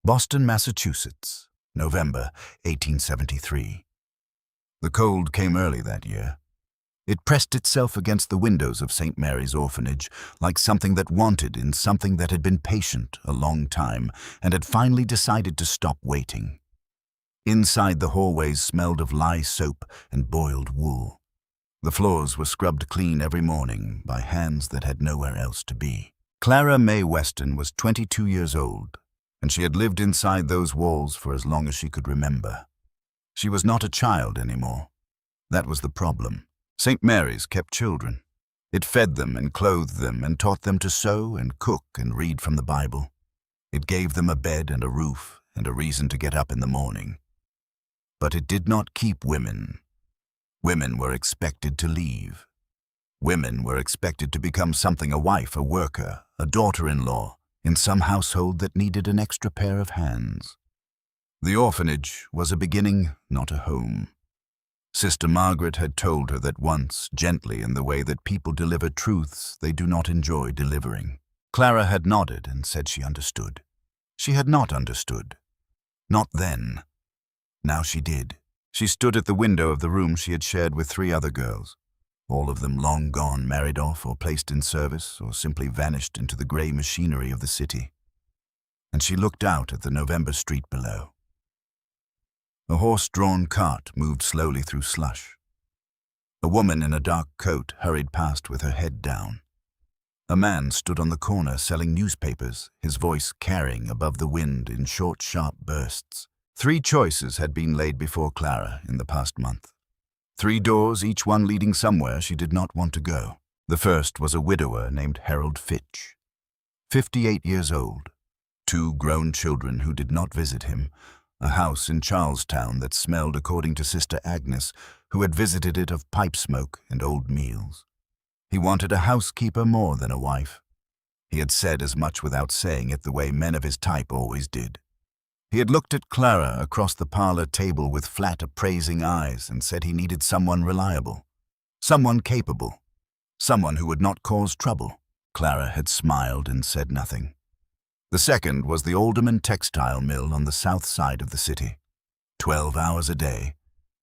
Boston, Massachusetts, November 1873. The cold came early that year. It pressed itself against the windows of St. Mary's Orphanage like something that wanted in something that had been patient a long time and had finally decided to stop waiting. Inside, the hallways smelled of lye soap and boiled wool. The floors were scrubbed clean every morning by hands that had nowhere else to be. Clara May Weston was 22 years old, and she had lived inside those walls for as long as she could remember. She was not a child anymore. That was the problem. St. Mary's kept children. It fed them and clothed them and taught them to sew and cook and read from the Bible. It gave them a bed and a roof and a reason to get up in the morning. But it did not keep women. Women were expected to leave. Women were expected to become something: a wife, a worker, a daughter-in-law, in some household that needed an extra pair of hands. The orphanage was a beginning, not a home. Sister Margaret had told her that once, gently, in the way that people deliver truths they do not enjoy delivering. Clara had nodded and said she understood. She had not understood. Not then. Now she did. She stood at the window of the room she had shared with 3 other girls, all of them long gone, married off, or placed in service, or simply vanished into the grey machinery of the city. And she looked out at the November street below. A horse-drawn cart moved slowly through slush. A woman in a dark coat hurried past with her head down. A man stood on the corner selling newspapers, his voice carrying above the wind in short, sharp bursts. 3 choices had been laid before Clara in the past month. 3 doors, each one leading somewhere she did not want to go. The first was a widower named Harold Fitch, 58 years old, 2 grown children who did not visit him, a house in Charlestown that smelled, according to Sister Agnes, who had visited it, of pipe smoke and old meals. He wanted a housekeeper more than a wife. He had said as much without saying it, the way men of his type always did. He had looked at Clara across the parlor table with flat, appraising eyes and said he needed someone reliable, someone capable, someone who would not cause trouble. Clara had smiled and said nothing. The second was the Alderman textile mill on the south side of the city. 12 hours a day,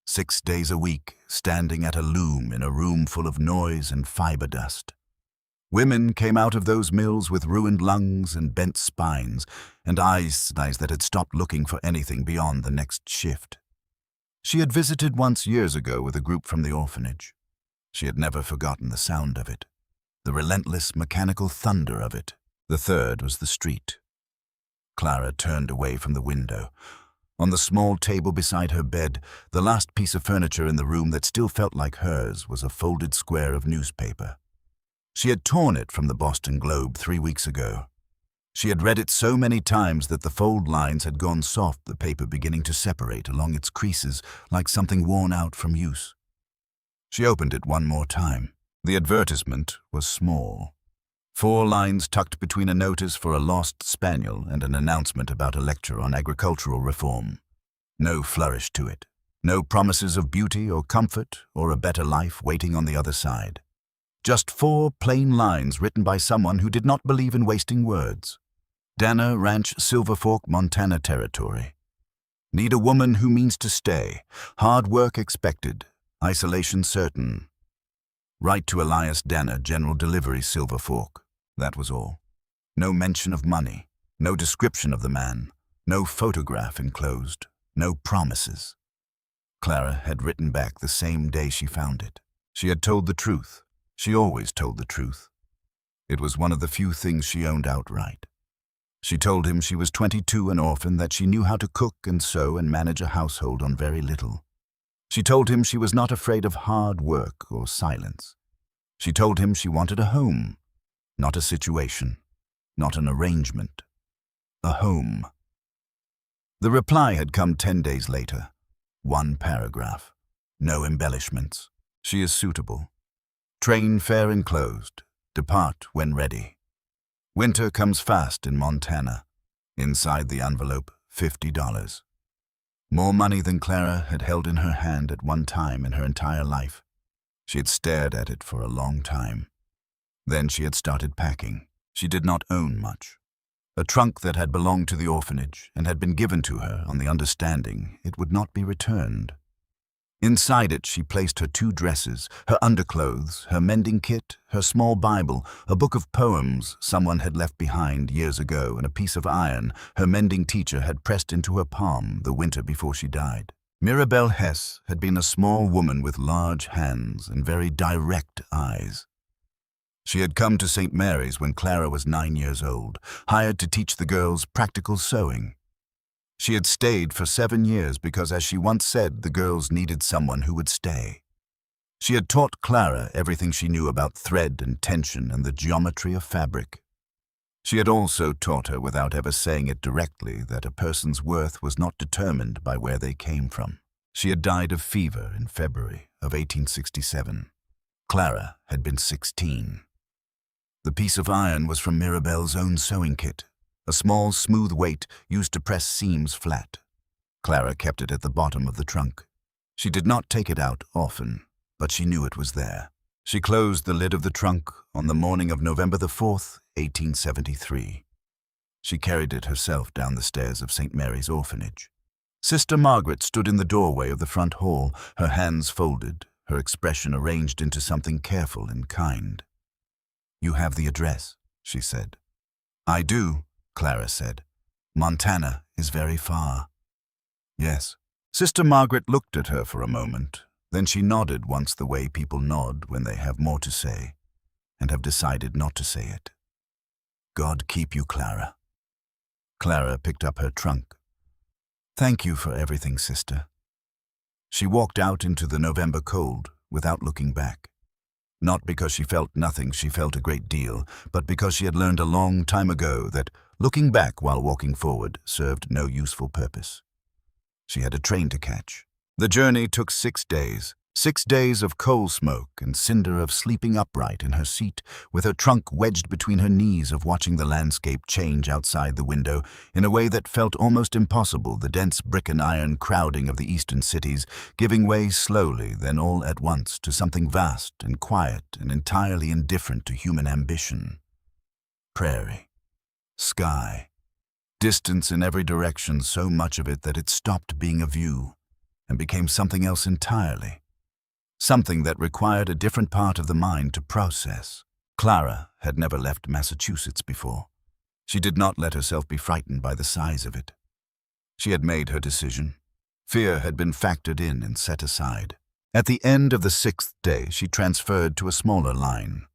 6 days a week, standing at a loom in a room full of noise and fiber dust. Women came out of those mills with ruined lungs and bent spines, and eyes that had stopped looking for anything beyond the next shift. She had visited once years ago with a group from the orphanage. She had never forgotten the sound of it, the relentless mechanical thunder of it. The third was the street. Clara turned away from the window. On the small table beside her bed, the last piece of furniture in the room that still felt like hers, was a folded square of newspaper. She had torn it from the Boston Globe 3 weeks ago. She had read it so many times that the fold lines had gone soft, the paper beginning to separate along its creases like something worn out from use. She opened it one more time. The advertisement was small. 4 lines tucked between a notice for a lost spaniel and an announcement about a lecture on agricultural reform. No flourish to it. No promises of beauty or comfort or a better life waiting on the other side. Just 4 plain lines written by someone who did not believe in wasting words. Dana Ranch, Silver Fork, Montana Territory. Need a woman who means to stay. Hard work expected. Isolation certain. Write to Elias Dana, General Delivery, Silver Fork. That was all. No mention of money. No description of the man. No photograph enclosed. No promises. Clara had written back the same day she found it. She had told the truth. She always told the truth. It was one of the few things she owned outright. She told him she was 22, an orphan, that she knew how to cook and sew and manage a household on very little. She told him she was not afraid of hard work or silence. She told him she wanted a home, not a situation, not an arrangement. A home. The reply had come 10 days later. 1 paragraph. No embellishments. She is suitable. Train fare enclosed. Depart when ready. Winter comes fast in Montana. Inside the envelope, $50. More money than Clara had held in her hand at one time in her entire life. She had stared at it for a long time. Then she had started packing. She did not own much. a trunk that had belonged to the orphanage and had been given to her on the understanding it would not be returned. Inside it she placed her 2 dresses, her underclothes, her mending kit, her small Bible, a book of poems someone had left behind years ago, and a piece of iron her mending teacher had pressed into her palm the winter before she died. Mirabelle Hess had been a small woman with large hands and very direct eyes. She had come to St. Mary's when Clara was 9 years old, hired to teach the girls practical sewing. She had stayed for 7 years because, as she once said, the girls needed someone who would stay. She had taught Clara everything she knew about thread and tension and the geometry of fabric. She had also taught her, without ever saying it directly, that a person's worth was not determined by where they came from. She had died of fever in February of 1867. Clara had been 16. The piece of iron was from Mirabelle's own sewing kit, a small, smooth weight used to press seams flat. Clara kept it at the bottom of the trunk. She did not take it out often, but she knew it was there. She closed the lid of the trunk on the morning of November the 4th, 1873. She carried it herself down the stairs of St. Mary's Orphanage. Sister Margaret stood in the doorway of the front hall, her hands folded, her expression arranged into something careful and kind. "You have the address," she said. "I do," Clara said. "Montana is very far." "Yes." Sister Margaret looked at her for a moment. Then she nodded once the way people nod when they have more to say, and have decided not to say it. "God keep you, Clara." Clara picked up her trunk. "Thank you for everything, sister." She walked out into the November cold without looking back. Not because she felt nothing, she felt a great deal, but because she had learned a long time ago that looking back while walking forward served no useful purpose. She had a train to catch. The journey took 6 days. 6 days of coal smoke and cinder, of sleeping upright in her seat, with her trunk wedged between her knees, of watching the landscape change outside the window in a way that felt almost impossible, the dense brick and iron crowding of the eastern cities, giving way slowly, then all at once, to something vast and quiet and entirely indifferent to human ambition. Prairie, sky, distance in every direction, so much of it that it stopped being a view and became something else entirely. Something that required a different part of the mind to process. Clara had never left Massachusetts before. She did not let herself be frightened by the size of it. She had made her decision. Fear had been factored in and set aside. At the end of the 6th day, she transferred to a smaller line.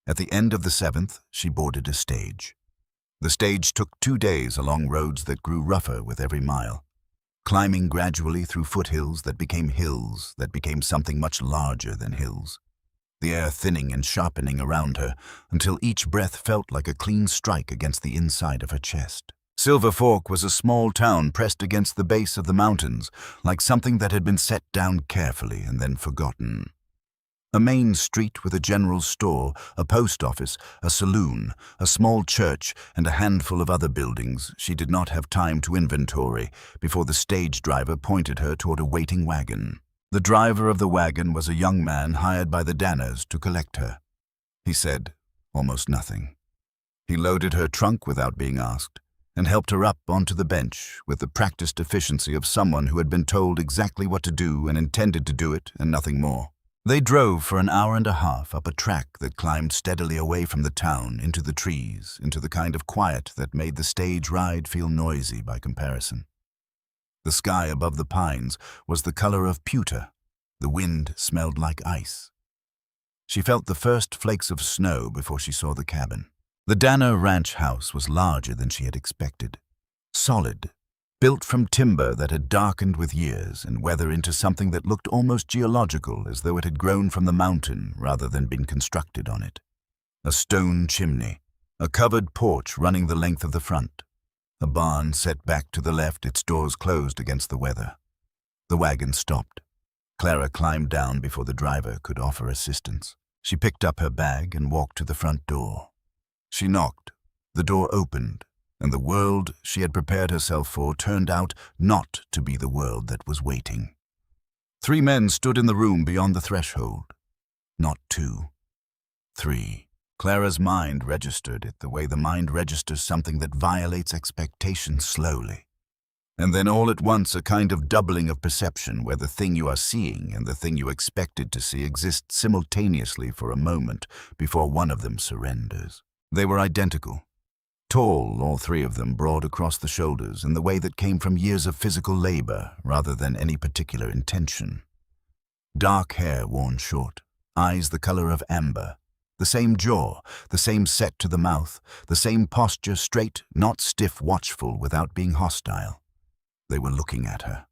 At the end of the 7th, she boarded a stage. The stage took 2 days along roads that grew rougher with every mile, climbing gradually through foothills that became something much larger than hills, the air thinning and sharpening around her until each breath felt like a clean strike against the inside of her chest. Silver Fork was a small town pressed against the base of the mountains, like something that had been set down carefully and then forgotten. A main street with a general store, a post office, a saloon, a small church, and a handful of other buildings she did not have time to inventory before the stage driver pointed her toward a waiting wagon. The driver of the wagon was a young man hired by the Danners to collect her. He said almost nothing. He loaded her trunk without being asked and helped her up onto the bench with the practiced efficiency of someone who had been told exactly what to do and intended to do it and nothing more. They drove for an hour and a half up a track that climbed steadily away from the town into the trees, into the kind of quiet that made the stage ride feel noisy by comparison. The sky above the pines was the color of pewter. The wind smelled like ice. She felt the first flakes of snow before she saw the cabin. The Danner ranch house was larger than she had expected. Solid, built from timber that had darkened with years and weather into something that looked almost geological, as though it had grown from the mountain rather than been constructed on it. A stone chimney, a covered porch running the length of the front, a barn set back to the left, its doors closed against the weather. The wagon stopped. Clara climbed down before the driver could offer assistance. She picked up her bag and walked to the front door. She knocked. The door opened, and the world she had prepared herself for turned out not to be the world that was waiting. 3 men stood in the room beyond the threshold. Not 2, 3. Clara's mind registered it the way the mind registers something that violates expectation slowly. And then all at once a kind of doubling of perception where the thing you are seeing and the thing you expected to see exist simultaneously for a moment before one of them surrenders. They were identical. Tall, all three of them, broad across the shoulders in the way that came from years of physical labor rather than any particular intention. Dark hair worn short, eyes the color of amber, the same jaw, the same set to the mouth, the same posture, straight, not stiff, watchful without being hostile. They were looking at her.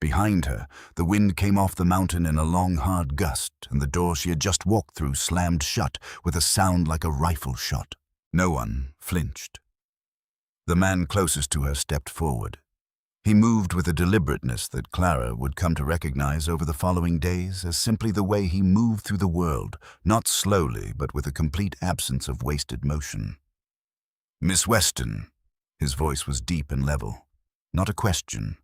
Behind her, the wind came off the mountain in a long, hard gust, and the door she had just walked through slammed shut with a sound like a rifle shot. No one flinched. The man closest to her stepped forward. He moved with a deliberateness that Clara would come to recognize over the following days as simply the way he moved through the world, not slowly, but with a complete absence of wasted motion. "Miss Weston," his voice was deep and level. Not a question,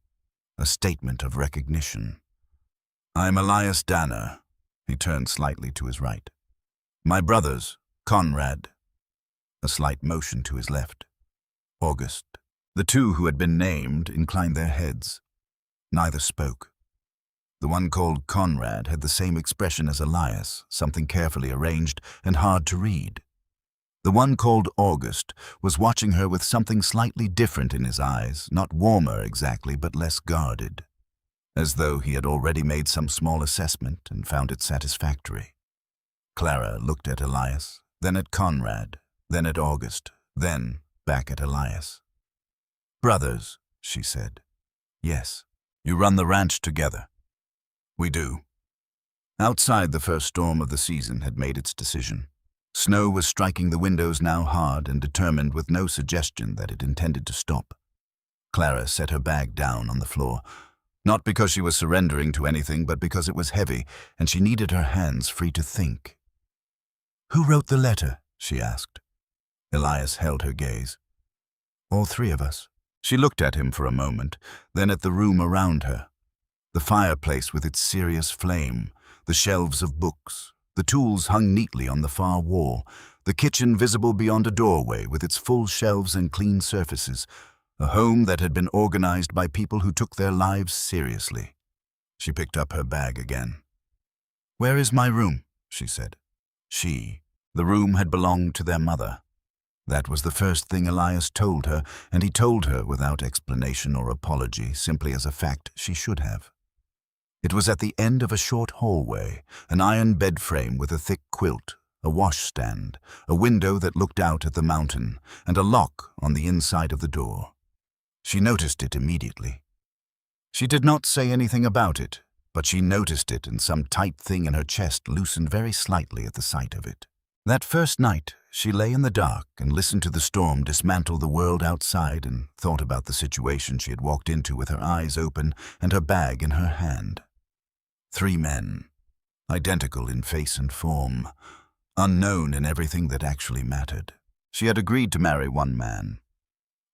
a statement of recognition. "I'm Elias Danner." He turned slightly to his right. "My brothers, Conrad." A slight motion to his left. "August." The two who had been named inclined their heads. Neither spoke. The one called Conrad had the same expression as Elias, something carefully arranged and hard to read. The one called August was watching her with something slightly different in his eyes, not warmer exactly, but less guarded, as though he had already made some small assessment and found it satisfactory. Clara looked at Elias, then at Conrad, then at August, then back at Elias. "Brothers," she said. "Yes. You run the ranch together." "We do." Outside, the first storm of the season had made its decision. Snow was striking the windows now hard and determined with no suggestion that it intended to stop. Clara set her bag down on the floor, not because she was surrendering to anything, but because it was heavy and she needed her hands free to think. "Who wrote the letter?" she asked. Elias held her gaze. "All three of us." She looked at him for a moment, then at the room around her. The fireplace with its serious flame, the shelves of books, the tools hung neatly on the far wall, the kitchen visible beyond a doorway with its full shelves and clean surfaces, a home that had been organized by people who took their lives seriously. She picked up her bag again. "Where is my room?" she said. The room had belonged to their mother. That was the first thing Elias told her, and he told her without explanation or apology, simply as a fact she should have. It was at the end of a short hallway, an iron bed frame with a thick quilt, a washstand, a window that looked out at the mountain, and a lock on the inside of the door. She noticed it immediately. She did not say anything about it, but she noticed it, and some tight thing in her chest loosened very slightly at the sight of it. That first night, she lay in the dark and listened to the storm dismantle the world outside and thought about the situation she had walked into with her eyes open and her bag in her hand. 3 men, identical in face and form, unknown in everything that actually mattered. She had agreed to marry one man.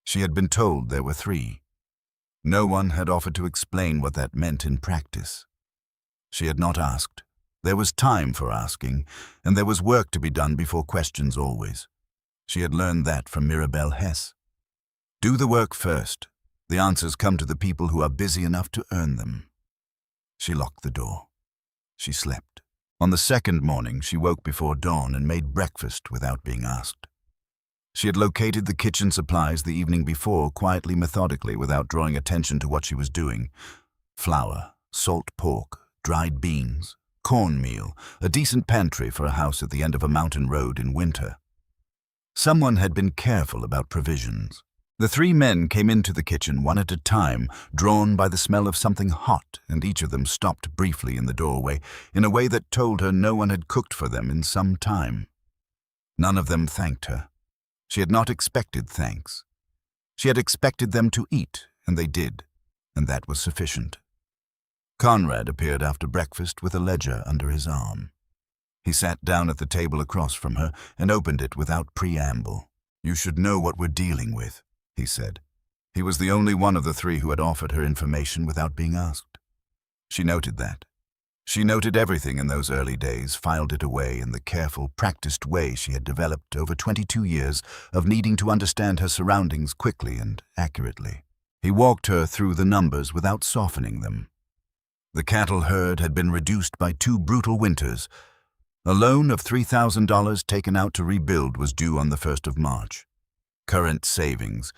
She had been told there were 3. No one had offered to explain what that meant in practice. She had not asked. There was time for asking, and there was work to be done before questions always. She had learned that from Mirabelle Hess. Do the work first. The answers come to the people who are busy enough to earn them. She locked the door. She slept. On the second morning, she woke before dawn and made breakfast without being asked. She had located the kitchen supplies the evening before, quietly, methodically, without drawing attention to what she was doing. Flour, salt pork, dried beans, cornmeal, a decent pantry for a house at the end of a mountain road in winter. Someone had been careful about provisions. The 3 men came into the kitchen one at a time, drawn by the smell of something hot, and each of them stopped briefly in the doorway, in a way that told her no one had cooked for them in some time. None of them thanked her. She had not expected thanks. She had expected them to eat, and they did, and that was sufficient. Conrad appeared after breakfast with a ledger under his arm. He sat down at the table across from her and opened it without preamble. "You should know what we're dealing with," he said. He was the only one of the 3 who had offered her information without being asked. She noted that. She noted everything in those early days, filed it away in the careful, practiced way she had developed over 22 years of needing to understand her surroundings quickly and accurately. He walked her through the numbers without softening them. The cattle herd had been reduced by 2 brutal winters. A loan of $3,000 taken out to rebuild was due on the 1st of March. Current savings,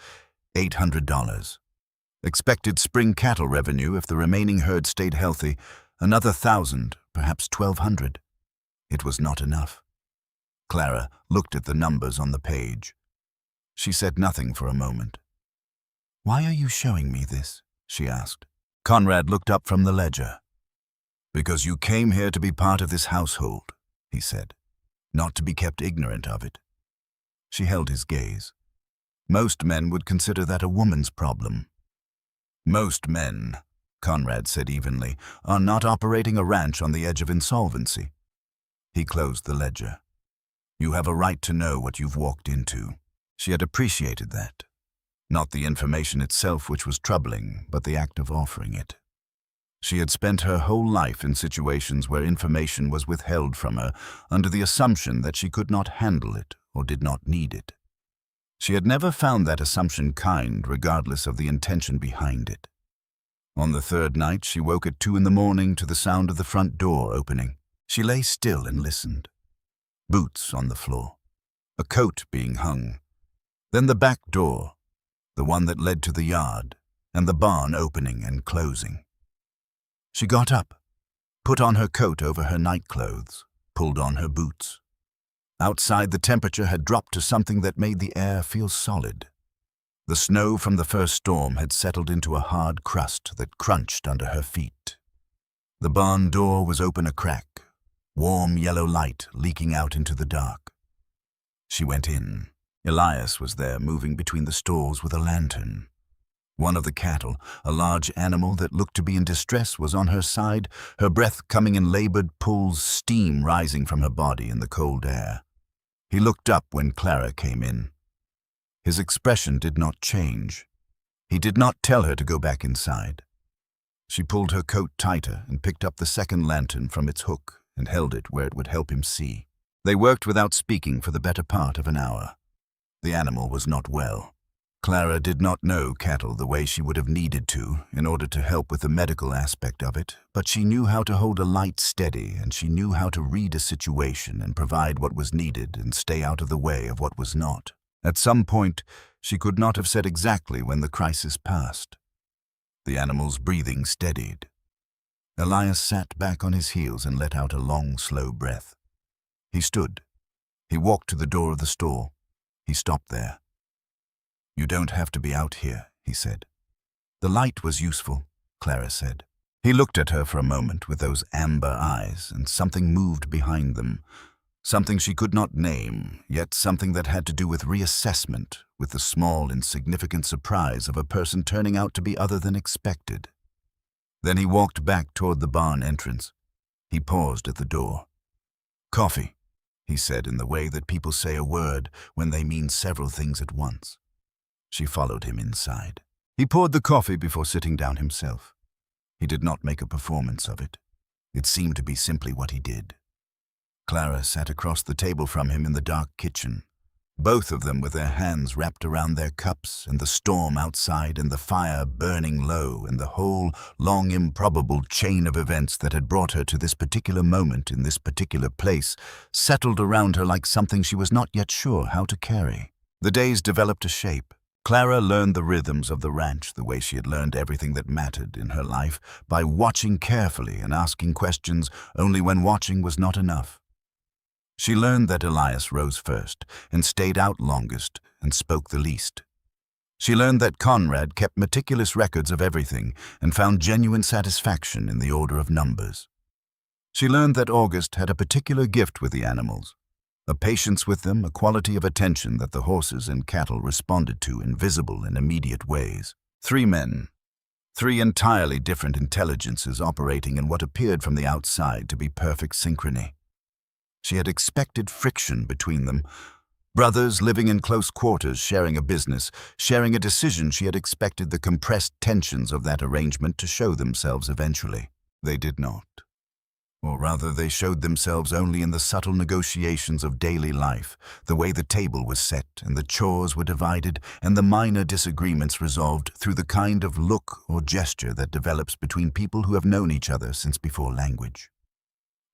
$800. Expected spring cattle revenue if the remaining herd stayed healthy, another 1,000, perhaps 1,200. It was not enough. Clara looked at the numbers on the page. She said nothing for a moment. "Why are you showing me this?" she asked. Conrad looked up from the ledger. "Because you came here to be part of this household," he said, "not to be kept ignorant of it." She held his gaze. Most men would consider that a woman's problem. Most men, Conrad said evenly, are not operating a ranch on the edge of insolvency. He closed the ledger. "You have a right to know what you've walked into." She had appreciated that. Not the information itself which was troubling, but the act of offering it. She had spent her whole life in situations where information was withheld from her under the assumption that she could not handle it or did not need it. She had never found that assumption kind, regardless of the intention behind it. On the 3rd night, she woke at 2 a.m. to the sound of the front door opening. She lay still and listened. Boots on the floor. A coat being hung. Then the back door, the one that led to the yard, and the barn opening and closing. She got up, put on her coat over her nightclothes, pulled on her boots. Outside, the temperature had dropped to something that made the air feel solid. The snow from the first storm had settled into a hard crust that crunched under her feet. The barn door was open a crack, warm yellow light leaking out into the dark. She went in. Elias was there, moving between the stalls with a lantern. One of the cattle, a large animal that looked to be in distress, was on her side, her breath coming in labored pulls, steam rising from her body in the cold air. He looked up when Clara came in. His expression did not change. He did not tell her to go back inside. She pulled her coat tighter and picked up the second lantern from its hook and held it where it would help him see. They worked without speaking for the better part of an hour. The animal was not well. Clara did not know cattle the way she would have needed to in order to help with the medical aspect of it, but she knew how to hold a light steady, and she knew how to read a situation and provide what was needed and stay out of the way of what was not. At some point, she could not have said exactly when the crisis passed. The animal's breathing steadied. Elias sat back on his heels and let out a long, slow breath. He stood. He walked to the door of the stall. He stopped there. "You don't have to be out here," he said. "The light was useful," Clara said. He looked at her for a moment with those amber eyes, and something moved behind them. Something she could not name, yet something that had to do with reassessment, with the small, insignificant surprise of a person turning out to be other than expected. Then he walked back toward the barn entrance. He paused at the door. "Coffee," he said in the way that people say a word when they mean several things at once. She followed him inside. He poured the coffee before sitting down himself. He did not make a performance of it. It seemed to be simply what he did. Clara sat across the table from him in the dark kitchen, both of them with their hands wrapped around their cups, and the storm outside and the fire burning low, and the whole long improbable chain of events that had brought her to this particular moment in this particular place settled around her like something she was not yet sure how to carry. The days developed a shape. Clara learned the rhythms of the ranch the way she had learned everything that mattered in her life, by watching carefully and asking questions only when watching was not enough. She learned that Elias rose first and stayed out longest and spoke the least. She learned that Conrad kept meticulous records of everything and found genuine satisfaction in the order of numbers. She learned that August had a particular gift with the animals, a patience with them, a quality of attention that the horses and cattle responded to in visible and immediate ways. 3 men, 3 entirely different intelligences operating in what appeared from the outside to be perfect synchrony. She had expected friction between them. Brothers living in close quarters, sharing a business, sharing a decision. She had expected the compressed tensions of that arrangement to show themselves eventually. They did not. Or rather, they showed themselves only in the subtle negotiations of daily life, the way the table was set and the chores were divided and the minor disagreements resolved through the kind of look or gesture that develops between people who have known each other since before language.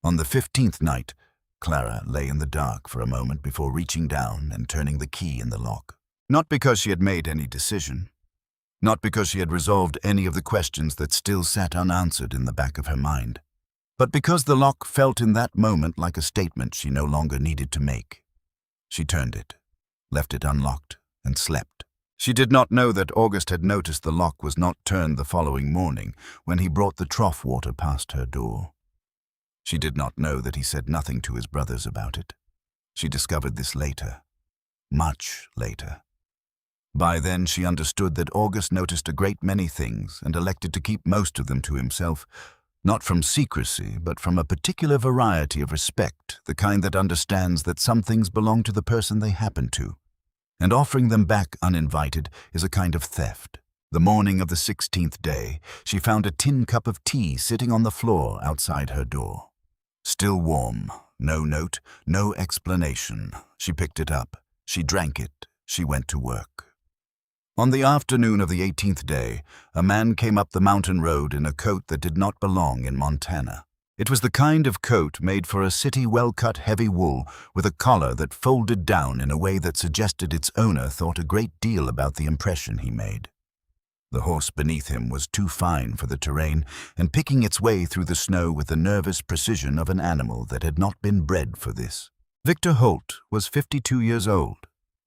On the 15th night, Clara lay in the dark for a moment before reaching down and turning the key in the lock. Not because she had made any decision, not because she had resolved any of the questions that still sat unanswered in the back of her mind, but because the lock felt in that moment like a statement she no longer needed to make. She turned it, left it unlocked, and slept. She did not know that August had noticed the lock was not turned the following morning when he brought the trough water past her door. She did not know that he said nothing to his brothers about it. She discovered this later, much later. By then she understood that August noticed a great many things and elected to keep most of them to himself, not from secrecy, but from a particular variety of respect, the kind that understands that some things belong to the person they happen to, and offering them back uninvited is a kind of theft. The morning of the 16th day, she found a tin cup of tea sitting on the floor outside her door. Still warm, no note, no explanation. She picked it up, she drank it, she went to work. On the afternoon of the 18th day, a man came up the mountain road in a coat that did not belong in Montana. It was the kind of coat made for a city well-cut heavy wool with a collar that folded down in a way that suggested its owner thought a great deal about the impression he made. The horse beneath him was too fine for the terrain and picking its way through the snow with the nervous precision of an animal that had not been bred for this. Victor Holt was 52 years old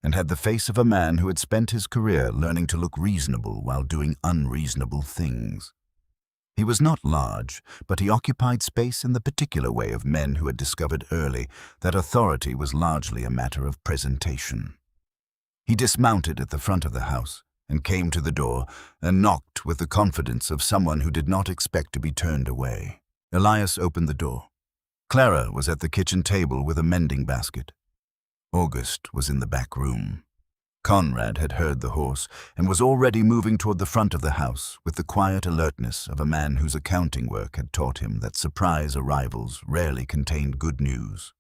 and had the face of a man who had spent his career learning to look reasonable while doing unreasonable things. He was not large, but he occupied space in the particular way of men who had discovered early that authority was largely a matter of presentation. He dismounted at the front of the house and came to the door and knocked with the confidence of someone who did not expect to be turned away. Elias opened the door. Clara was at the kitchen table with a mending basket. August was in the back room. Conrad had heard the horse and was already moving toward the front of the house with the quiet alertness of a man whose accounting work had taught him that surprise arrivals rarely contained good news.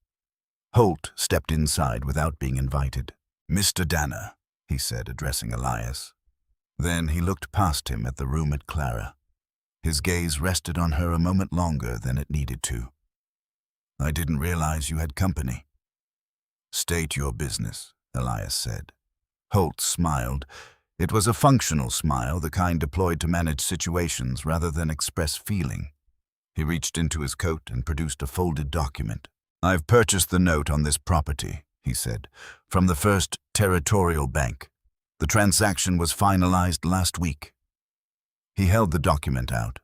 Holt stepped inside without being invited. "Mr. Danner," he said, addressing Elias. Then he looked past him at the room at Clara. His gaze rested on her a moment longer than it needed to. "I didn't realize you had company." "State your business," Elias said. Holt smiled. It was a functional smile, the kind deployed to manage situations rather than express feeling. He reached into his coat and produced a folded document. "I've purchased the note on this property," he said, "from the First Territorial Bank. The transaction was finalized last week." He held the document out.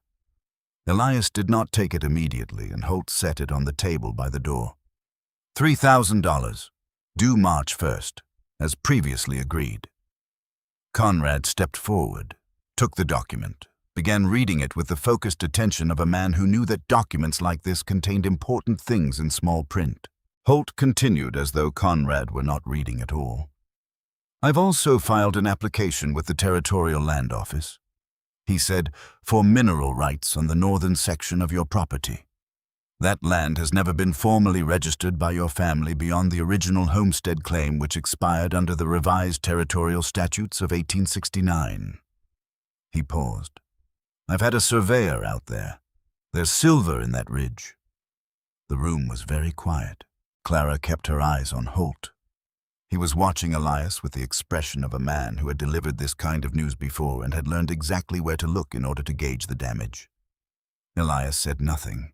Elias did not take it immediately, and Holt set it on the table by the door. $3,000, due March 1st, as previously agreed. Conrad stepped forward, took the document, began reading it with the focused attention of a man who knew that documents like this contained important things in small print. Holt continued as though Conrad were not reading at all. "I've also filed an application with the Territorial Land Office," he said, "for mineral rights on the northern section of your property. That land has never been formally registered by your family beyond the original homestead claim which expired under the revised territorial statutes of 1869. He paused. "I've had a surveyor out there. There's silver in that ridge." The room was very quiet. Clara kept her eyes on Holt. He was watching Elias with the expression of a man who had delivered this kind of news before and had learned exactly where to look in order to gauge the damage. Elias said nothing.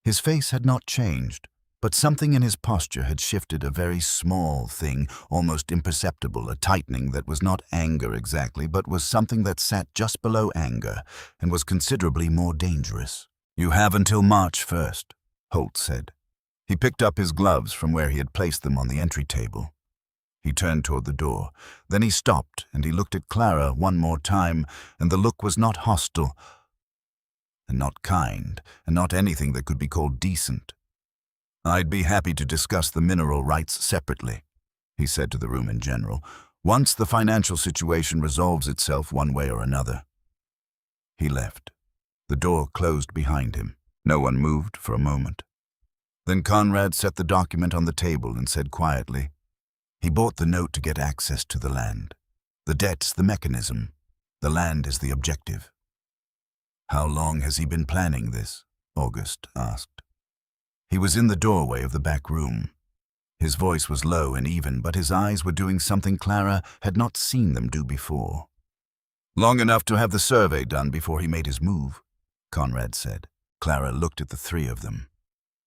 His face had not changed, but something in his posture had shifted, a very small thing, almost imperceptible, a tightening that was not anger exactly, but was something that sat just below anger and was considerably more dangerous. "You have until March 1st, Holt said. He picked up his gloves from where he had placed them on the entry table. He turned toward the door. Then he stopped, and he looked at Clara one more time, and the look was not hostile, and not kind, and not anything that could be called decent. "I'd be happy to discuss the mineral rights separately," he said to the room in general, "once the financial situation resolves itself one way or another." He left. The door closed behind him. No one moved for a moment. Then Conrad set the document on the table and said quietly, "He bought the note to get access to the land. The debt's the mechanism. The land is the objective." "How long has he been planning this?" August asked. He was in the doorway of the back room. His voice was low and even, but his eyes were doing something Clara had not seen them do before. "Long enough to have the survey done before he made his move," Conrad said. Clara looked at the three of them.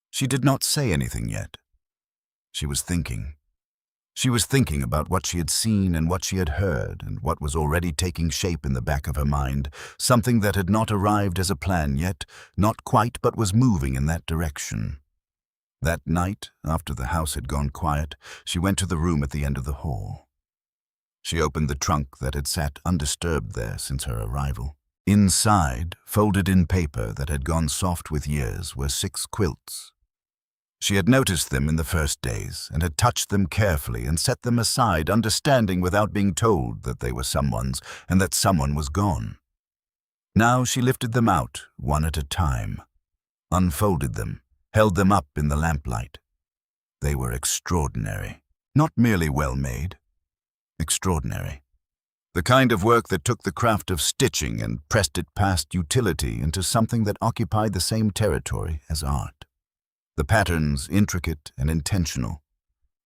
She did not say anything yet. She was thinking. She was thinking about what she had seen and what she had heard and what was already taking shape in the back of her mind, something that had not arrived as a plan yet, not quite, but was moving in that direction. That night, after the house had gone quiet, she went to the room at the end of the hall. She opened the trunk that had sat undisturbed there since her arrival. Inside, folded in paper that had gone soft with years, were 6 quilts. She had noticed them in the first days and had touched them carefully and set them aside, understanding without being told that they were someone's and that someone was gone. Now she lifted them out, one at a time, unfolded them, held them up in the lamplight. They were extraordinary, not merely well-made, extraordinary. The kind of work that took the craft of stitching and pressed it past utility into something that occupied the same territory as art. The patterns intricate and intentional.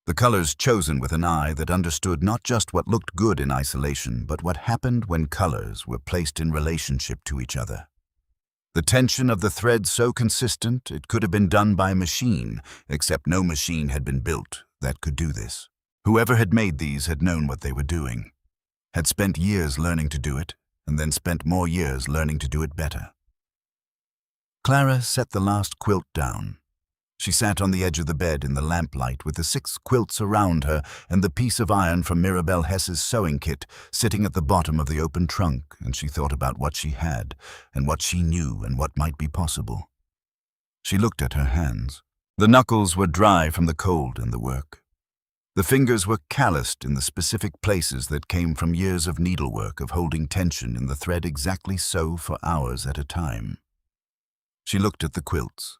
The colors chosen with an eye that understood not just what looked good in isolation, but what happened when colors were placed in relationship to each other. The tension of the thread so consistent it could have been done by a machine, except no machine had been built that could do this. Whoever had made these had known what they were doing, had spent years learning to do it, and then spent more years learning to do it better. Clara set the last quilt down. She sat on the edge of the bed in the lamplight with the 6 quilts around her and the piece of iron from Mirabelle Hess's sewing kit sitting at the bottom of the open trunk, and she thought about what she had and what she knew and what might be possible. She looked at her hands. The knuckles were dry from the cold and the work. The fingers were calloused in the specific places that came from years of needlework, of holding tension in the thread exactly so for hours at a time. She looked at the quilts.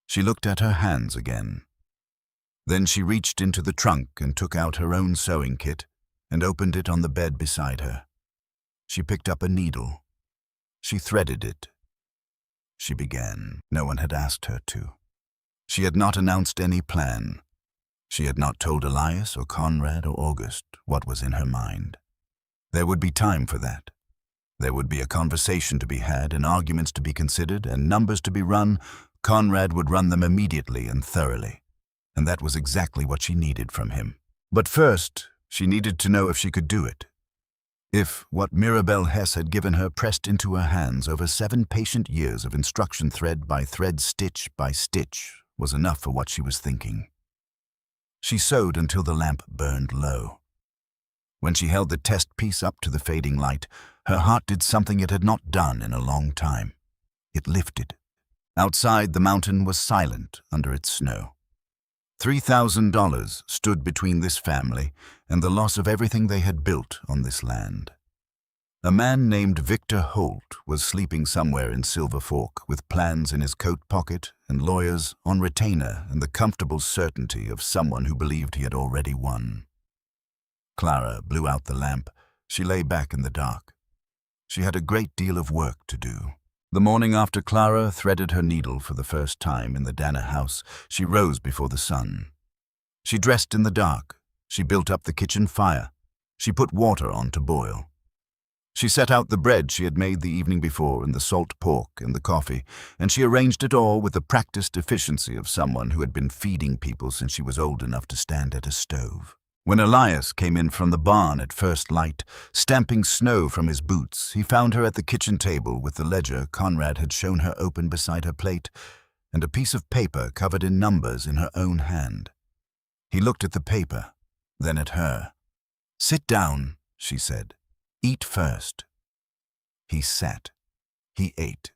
She looked at her hands again. Then she reached into the trunk and took out her own sewing kit and opened it on the bed beside her. She picked up a needle. She threaded it. She began. No one had asked her to. She had not announced any plan. She had not told Elias or Conrad or August what was in her mind. There would be time for that. There would be a conversation to be had and arguments to be considered and numbers to be run. Conrad would run them immediately and thoroughly, and that was exactly what she needed from him. But first, she needed to know if she could do it. If what Mirabelle Hess had given her pressed into her hands over 7 patient years of instruction thread by thread, stitch by stitch, was enough for what she was thinking. She sewed until the lamp burned low. When she held the test piece up to the fading light, her heart did something it had not done in a long time. It lifted. Outside, the mountain was silent under its snow. $3,000 stood between this family and the loss of everything they had built on this land. A man named Victor Holt was sleeping somewhere in Silver Fork with plans in his coat pocket and lawyers on retainer and the comfortable certainty of someone who believed he had already won. Clara blew out the lamp. She lay back in the dark. She had a great deal of work to do. The morning after Clara threaded her needle for the first time in the Danner house, she rose before the sun. She dressed in the dark. She built up the kitchen fire. She put water on to boil. She set out the bread she had made the evening before and the salt pork and the coffee, and she arranged it all with the practiced efficiency of someone who had been feeding people since she was old enough to stand at a stove. When Elias came in from the barn at first light, stamping snow from his boots, he found her at the kitchen table with the ledger Conrad had shown her open beside her plate and a piece of paper covered in numbers in her own hand. He looked at the paper, then at her. "Sit down," she said. "Eat first." He sat. He ate.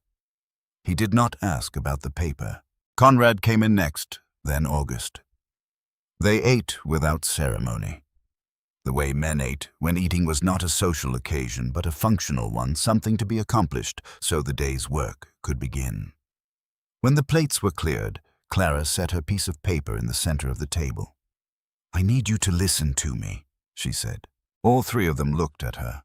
He did not ask about the paper. Conrad came in next, then August. They ate without ceremony. The way men ate, when eating was not a social occasion but a functional one, something to be accomplished so the day's work could begin. When the plates were cleared, Clara set her piece of paper in the center of the table. "I need you to listen to me," she said. All three of them looked at her.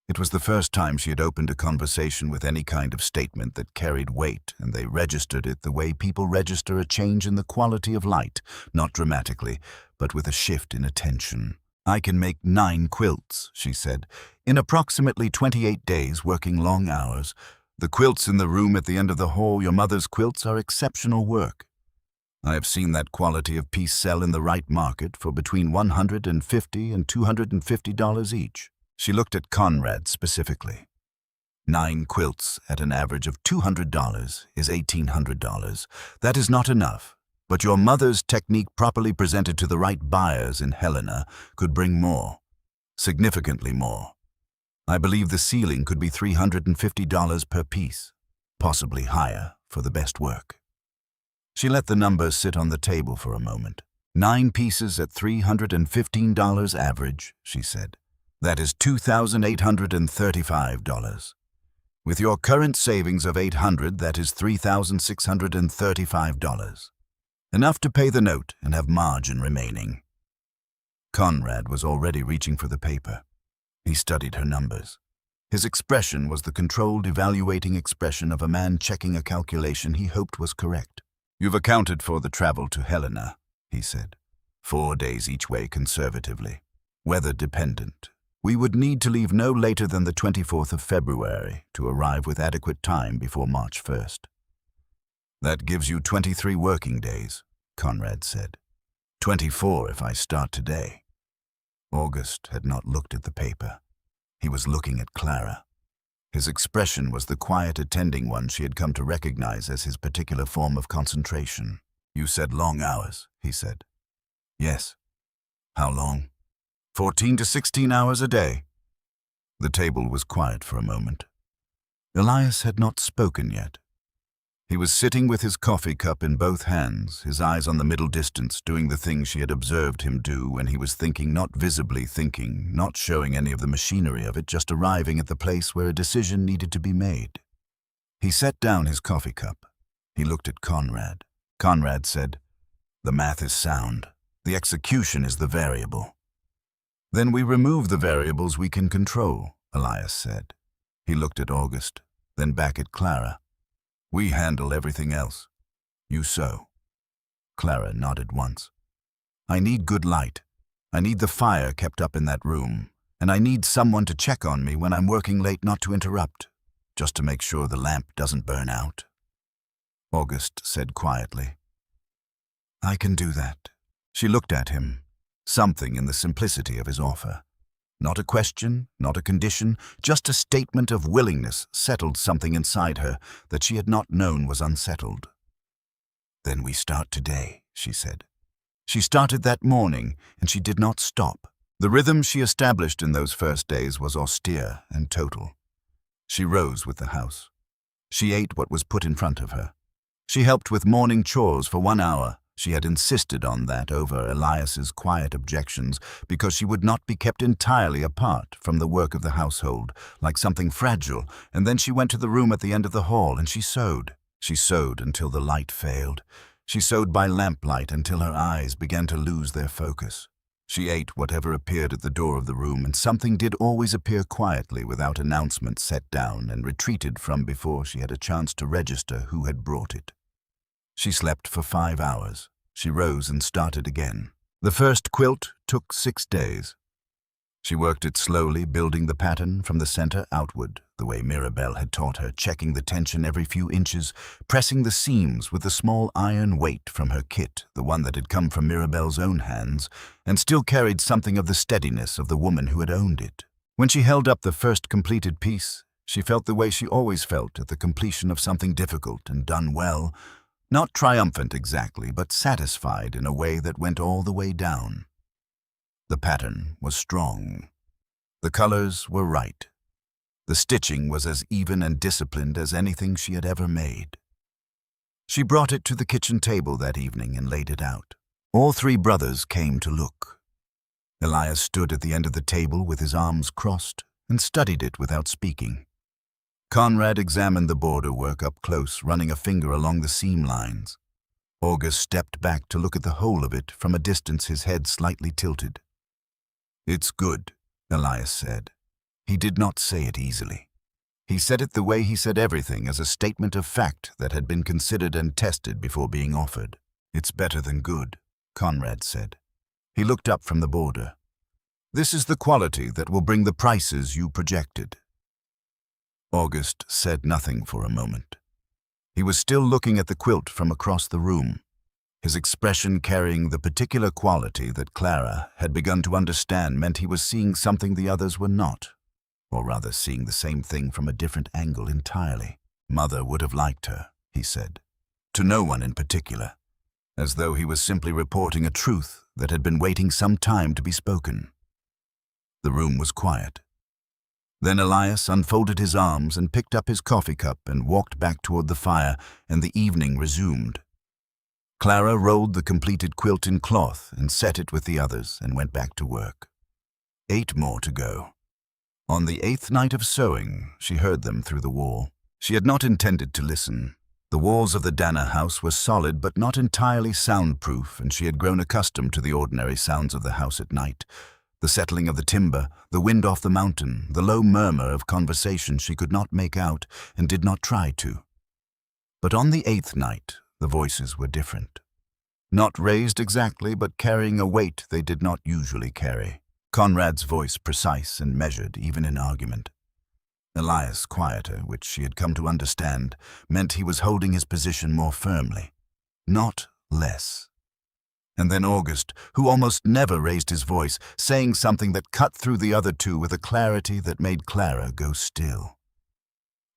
It was the first time she had opened a conversation with any kind of statement that carried weight, and they registered it the way people register a change in the quality of light, not dramatically, but with a shift in attention. "I can make 9 quilts," she said, "in approximately 28 days, working long hours. The quilts in the room at the end of the hall, your mother's quilts, are exceptional work. I have seen that quality of piece sell in the right market for between $150 and $250 each." She looked at Conrad specifically. 9 quilts at an average of $200 is $1,800. That is not enough, but your mother's technique properly presented to the right buyers in Helena could bring more, significantly more. I believe the ceiling could be $350 per piece, possibly higher for the best work. She let the numbers sit on the table for a moment. 9 pieces at $315 average, she said. That is $2,835. With your current savings of $800, that is $3,635. Enough to pay the note and have margin remaining. Conrad was already reaching for the paper. He studied her numbers. His expression was the controlled, evaluating expression of a man checking a calculation he hoped was correct. "You've accounted for the travel to Helena," he said. 4 days each way conservatively. Weather dependent. We would need to leave no later than the 24th of February to arrive with adequate time before March 1st. "That gives you 23 working days," Conrad said. 24 if I start today." August had not looked at the paper. He was looking at Clara. His expression was the quiet, attending one she had come to recognize as his particular form of concentration. "You said long hours," he said. "Yes." "How long?" 14 to 16 hours a day." The table was quiet for a moment. Elias had not spoken yet. He was sitting with his coffee cup in both hands, his eyes on the middle distance, doing the thing she had observed him do when he was thinking, not visibly thinking, not showing any of the machinery of it, just arriving at the place where a decision needed to be made. He set down his coffee cup. He looked at Conrad. Conrad said, "The math is sound. The execution is the variable." "Then we remove the variables we can control," Elias said. He looked at August, then back at Clara. "We handle everything else. You sew." Clara nodded once. "I need good light. I need the fire kept up in that room, and I need someone to check on me when I'm working late, not to interrupt, just to make sure the lamp doesn't burn out." August said quietly, "I can do that." She looked at him. Something in the simplicity of his offer. Not a question, not a condition, just a statement of willingness settled something inside her that she had not known was unsettled. "Then we start today," she said. She started that morning, and she did not stop. The rhythm she established in those first days was austere and total. She rose with the house. She ate what was put in front of her. She helped with morning chores for 1 hour. She had insisted on that over Elias's quiet objections because she would not be kept entirely apart from the work of the household, like something fragile, and then she went to the room at the end of the hall and she sewed. She sewed until the light failed. She sewed by lamplight until her eyes began to lose their focus. She ate whatever appeared at the door of the room, and something did always appear quietly without announcement, set down and retreated from before she had a chance to register who had brought it. She slept for 5 hours. She rose and started again. The first quilt took 6 days. She worked it slowly, building the pattern from the center outward, the way Mirabelle had taught her, checking the tension every few inches, pressing the seams with the small iron weight from her kit, the one that had come from Mirabelle's own hands, and still carried something of the steadiness of the woman who had owned it. When she held up the first completed piece, she felt the way she always felt at the completion of something difficult and done well, not triumphant exactly, but satisfied in a way that went all the way down. The pattern was strong. The colors were right. The stitching was as even and disciplined as anything she had ever made. She brought it to the kitchen table that evening and laid it out. All 3 brothers came to look. Elias stood at the end of the table with his arms crossed and studied it without speaking. Conrad examined the border work up close, running a finger along the seam lines. August stepped back to look at the whole of it from a distance, his head slightly tilted. "It's good," Elias said. He did not say it easily. He said it the way he said everything, as a statement of fact that had been considered and tested before being offered. "It's better than good," Conrad said. He looked up from the border. "This is the quality that will bring the prices you projected." August said nothing for a moment. He was still looking at the quilt from across the room, his expression carrying the particular quality that Clara had begun to understand meant he was seeing something the others were not, or rather seeing the same thing from a different angle entirely. "Mother would have liked her," he said, to no one in particular, as though he was simply reporting a truth that had been waiting some time to be spoken. The room was quiet. Then Elias unfolded his arms and picked up his coffee cup and walked back toward the fire, and the evening resumed. Clara rolled the completed quilt in cloth and set it with the others and went back to work. 8 more to go. On the 8th night of sewing, she heard them through the wall. She had not intended to listen. The walls of the Danner house were solid but not entirely soundproof, and she had grown accustomed to the ordinary sounds of the house at night. The settling of the timber, the wind off the mountain, the low murmur of conversation she could not make out and did not try to. But on the 8th night, the voices were different. Not raised exactly, but carrying a weight they did not usually carry. Conrad's voice precise and measured, even in argument. Elias quieter, which she had come to understand, meant he was holding his position more firmly, not less. And then August, who almost never raised his voice, saying something that cut through the other two with a clarity that made Clara go still.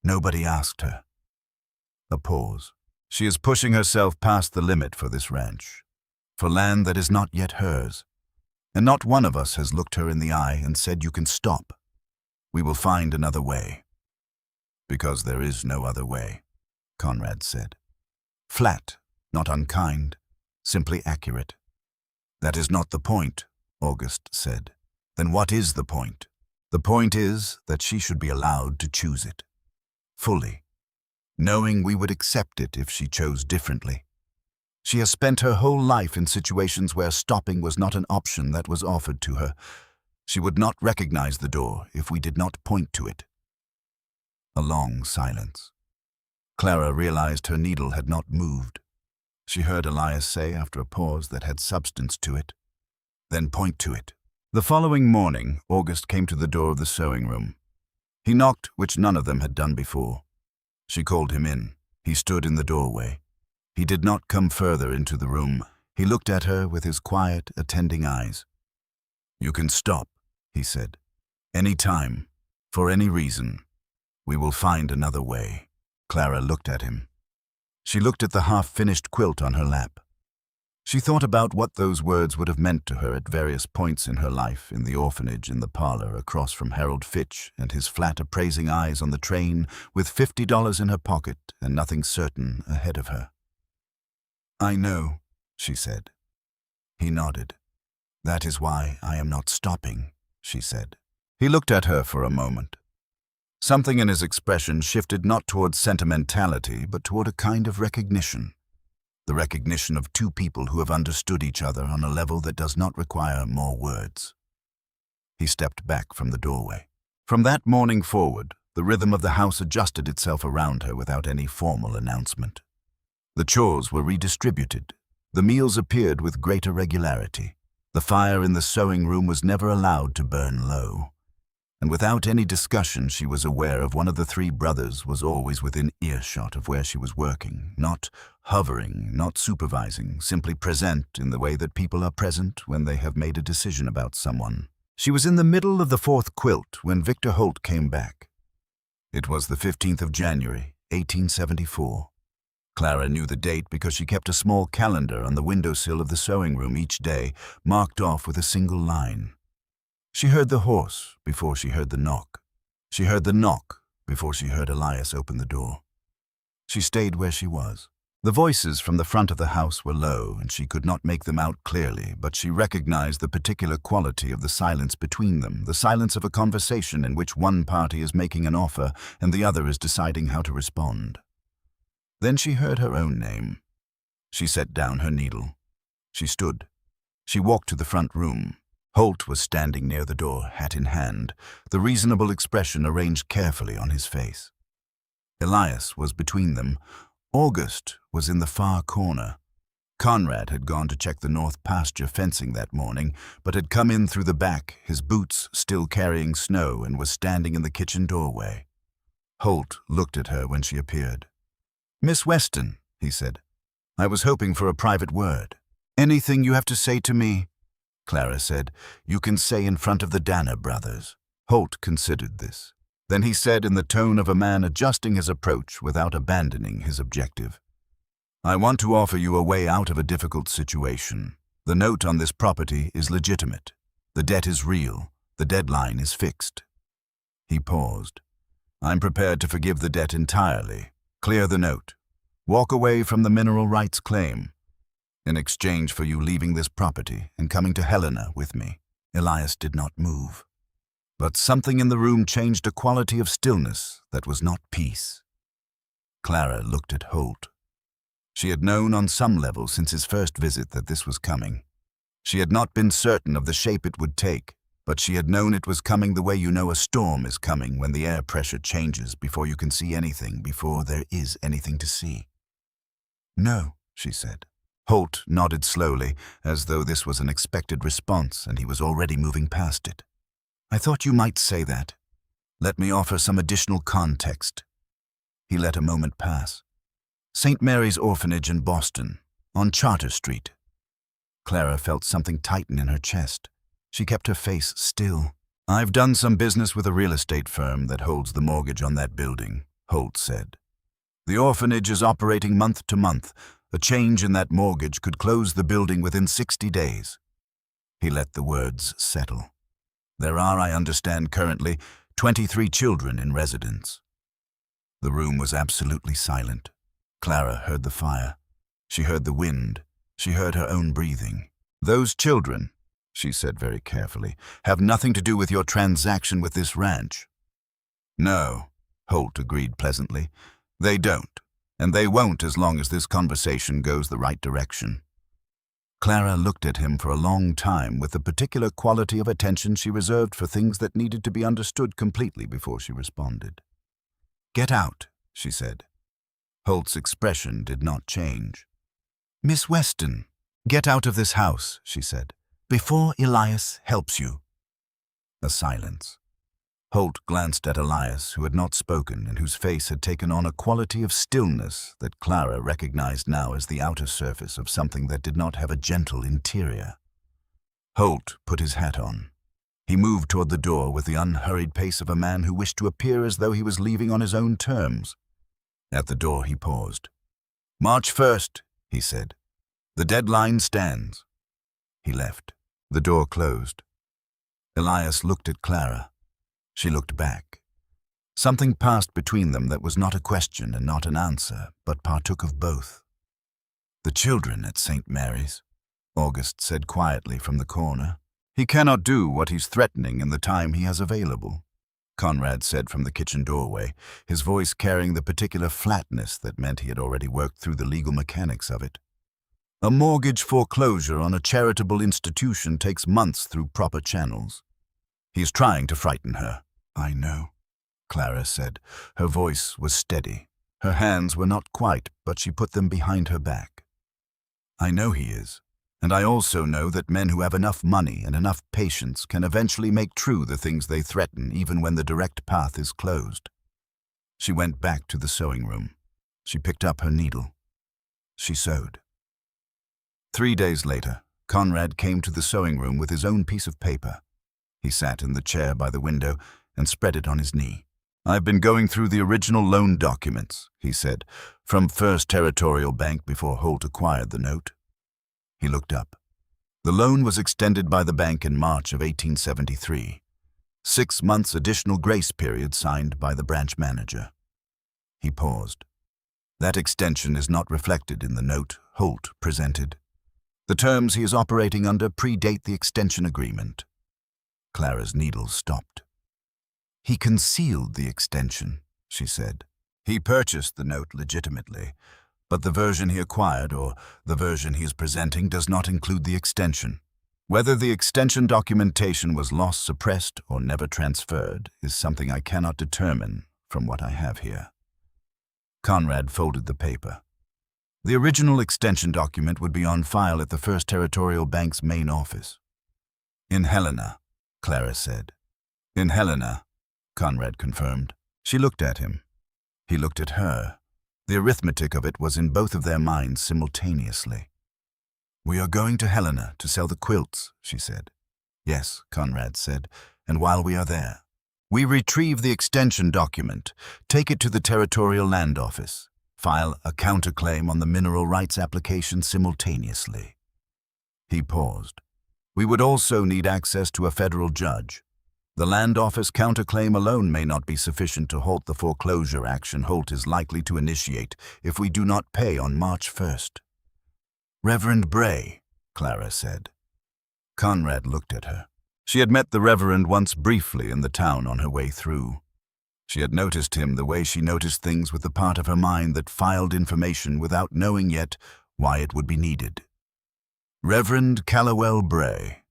Nobody asked her. A pause. "She is pushing herself past the limit for this ranch, for land that is not yet hers. And not one of us has looked her in the eye and said, 'You can stop. We will find another way.'" "Because there is no other way," Conrad said. Flat, not unkind, simply accurate. "That is not the point," August said. "Then what is the point?" "The point is that she should be allowed to choose it. Fully. Knowing we would accept it if she chose differently. She has spent her whole life in situations where stopping was not an option that was offered to her. She would not recognize the door if we did not point to it." A long silence. Clara realized her needle had not moved. She heard Elias say after a pause that had substance to it, "Then point to it." The following morning, August came to the door of the sewing room. He knocked, which none of them had done before. She called him in. He stood in the doorway. He did not come further into the room. He looked at her with his quiet, attending eyes. "You can stop," he said. "Any time, for any reason. We will find another way." Clara looked at him. She looked at the half-finished quilt on her lap. She thought about what those words would have meant to her at various points in her life, in the orphanage, in the parlor, across from Harold Fitch and his flat appraising eyes on the train, with $50 in her pocket and nothing certain ahead of her. "I know," she said. He nodded. "That is why I am not stopping," she said. He looked at her for a moment. Something in his expression shifted not toward sentimentality, but toward a kind of recognition. The recognition of two people who have understood each other on a level that does not require more words. He stepped back from the doorway. From that morning forward, the rhythm of the house adjusted itself around her without any formal announcement. The chores were redistributed. The meals appeared with greater regularity. The fire in the sewing room was never allowed to burn low. And without any discussion, she was aware of one of the 3 brothers was always within earshot of where she was working, not hovering, not supervising, simply present in the way that people are present when they have made a decision about someone. She was in the middle of the 4th quilt when Victor Holt came back. It was the 15th of January, 1874. Clara knew the date because she kept a small calendar on the windowsill of the sewing room each day, marked off with a single line. She heard the horse before she heard the knock. She heard the knock before she heard Elias open the door. She stayed where she was. The voices from the front of the house were low, and she could not make them out clearly, but she recognized the particular quality of the silence between them, the silence of a conversation in which one party is making an offer and the other is deciding how to respond. Then she heard her own name. She set down her needle. She stood. She walked to the front room. Holt was standing near the door, hat in hand, the reasonable expression arranged carefully on his face. Elias was between them. August was in the far corner. Conrad had gone to check the north pasture fencing that morning, but had come in through the back, his boots still carrying snow, and was standing in the kitchen doorway. Holt looked at her when she appeared. "Miss Weston," he said, "I was hoping for a private word." "Anything you have to say to me," Clara said, "you can say in front of the Danner brothers." Holt considered this. Then he said in the tone of a man adjusting his approach without abandoning his objective, "I want to offer you a way out of a difficult situation. The note on this property is legitimate. The debt is real. The deadline is fixed." He paused. "I'm prepared to forgive the debt entirely, clear the note, walk away from the mineral rights claim, in exchange for you leaving this property and coming to Helena with me." Elias did not move. But something in the room changed a quality of stillness that was not peace. Clara looked at Holt. She had known on some level since his first visit that this was coming. She had not been certain of the shape it would take, but she had known it was coming the way you know a storm is coming when the air pressure changes before you can see anything, before there is anything to see. "No," she said. Holt nodded slowly, as though this was an expected response and he was already moving past it. "I thought you might say that. Let me offer some additional context." He let a moment pass. "St. Mary's Orphanage in Boston, on Charter Street." Clara felt something tighten in her chest. She kept her face still. "I've done some business with a real estate firm that holds the mortgage on that building," Holt said. "The orphanage is operating month to month. A change in that mortgage could close the building within 60 days. He let the words settle. "There are, I understand currently, 23 children in residence." The room was absolutely silent. Clara heard the fire. She heard the wind. She heard her own breathing. "Those children," she said very carefully, "have nothing to do with your transaction with this ranch." "No," Holt agreed pleasantly. "They don't, and they won't as long as this conversation goes the right direction." Clara looked at him for a long time with the particular quality of attention she reserved for things that needed to be understood completely before she responded. "Get out," she said. Holt's expression did not change. "Miss Weston, get out of this house," she said, "before Elias helps you." A silence. Holt glanced at Elias, who had not spoken and whose face had taken on a quality of stillness that Clara recognized now as the outer surface of something that did not have a gentle interior. Holt put his hat on. He moved toward the door with the unhurried pace of a man who wished to appear as though he was leaving on his own terms. At the door he paused. "March 1st, he said. "The deadline stands." He left. The door closed. Elias looked at Clara. She looked back. Something passed between them that was not a question and not an answer, but partook of both. "The children at St. Mary's," August said quietly from the corner. "He cannot do what he's threatening in the time he has available," Conrad said from the kitchen doorway, his voice carrying the particular flatness that meant he had already worked through the legal mechanics of it. "A mortgage foreclosure on a charitable institution takes months through proper channels. He's trying to frighten her." "I know," Clara said. Her voice was steady. Her hands were not quite, but she put them behind her back. "I know he is, and I also know that men who have enough money and enough patience can eventually make true the things they threaten, even when the direct path is closed." She went back to the sewing room. She picked up her needle. She sewed. 3 days later, Conrad came to the sewing room with his own piece of paper. He sat in the chair by the window and spread it on his knee. "I've been going through the original loan documents," he said, "from First Territorial Bank before Holt acquired the note." He looked up. The loan was extended by the bank in March of 1873. 6 months additional grace period signed by the branch manager. He paused. That extension is not reflected in the note Holt presented. The terms he is operating under predate the extension agreement. Clara's needles stopped. He concealed the extension, she said. He purchased the note legitimately, but the version he acquired, or the version he is presenting, does not include the extension. Whether the extension documentation was lost, suppressed, or never transferred is something I cannot determine from what I have here. Conrad folded the paper. The original extension document would be on file at the First Territorial Bank's main office. In Helena, Clara said. In Helena, Conrad confirmed. She looked at him. He looked at her. The arithmetic of it was in both of their minds simultaneously. We are going to Helena to sell the quilts, she said. Yes, Conrad said, and while we are there, we retrieve the extension document, take it to the Territorial Land Office, file a counterclaim on the mineral rights application simultaneously. He paused. We would also need access to a federal judge. The Land Office counterclaim alone may not be sufficient to halt the foreclosure action Holt is likely to initiate if we do not pay on March 1st. Reverend Bray, Clara said. Conrad looked at her. She had met the Reverend once briefly in the town on her way through. She had noticed him the way she noticed things with the part of her mind that filed information without knowing yet why it would be needed. Reverend Callowell Bray.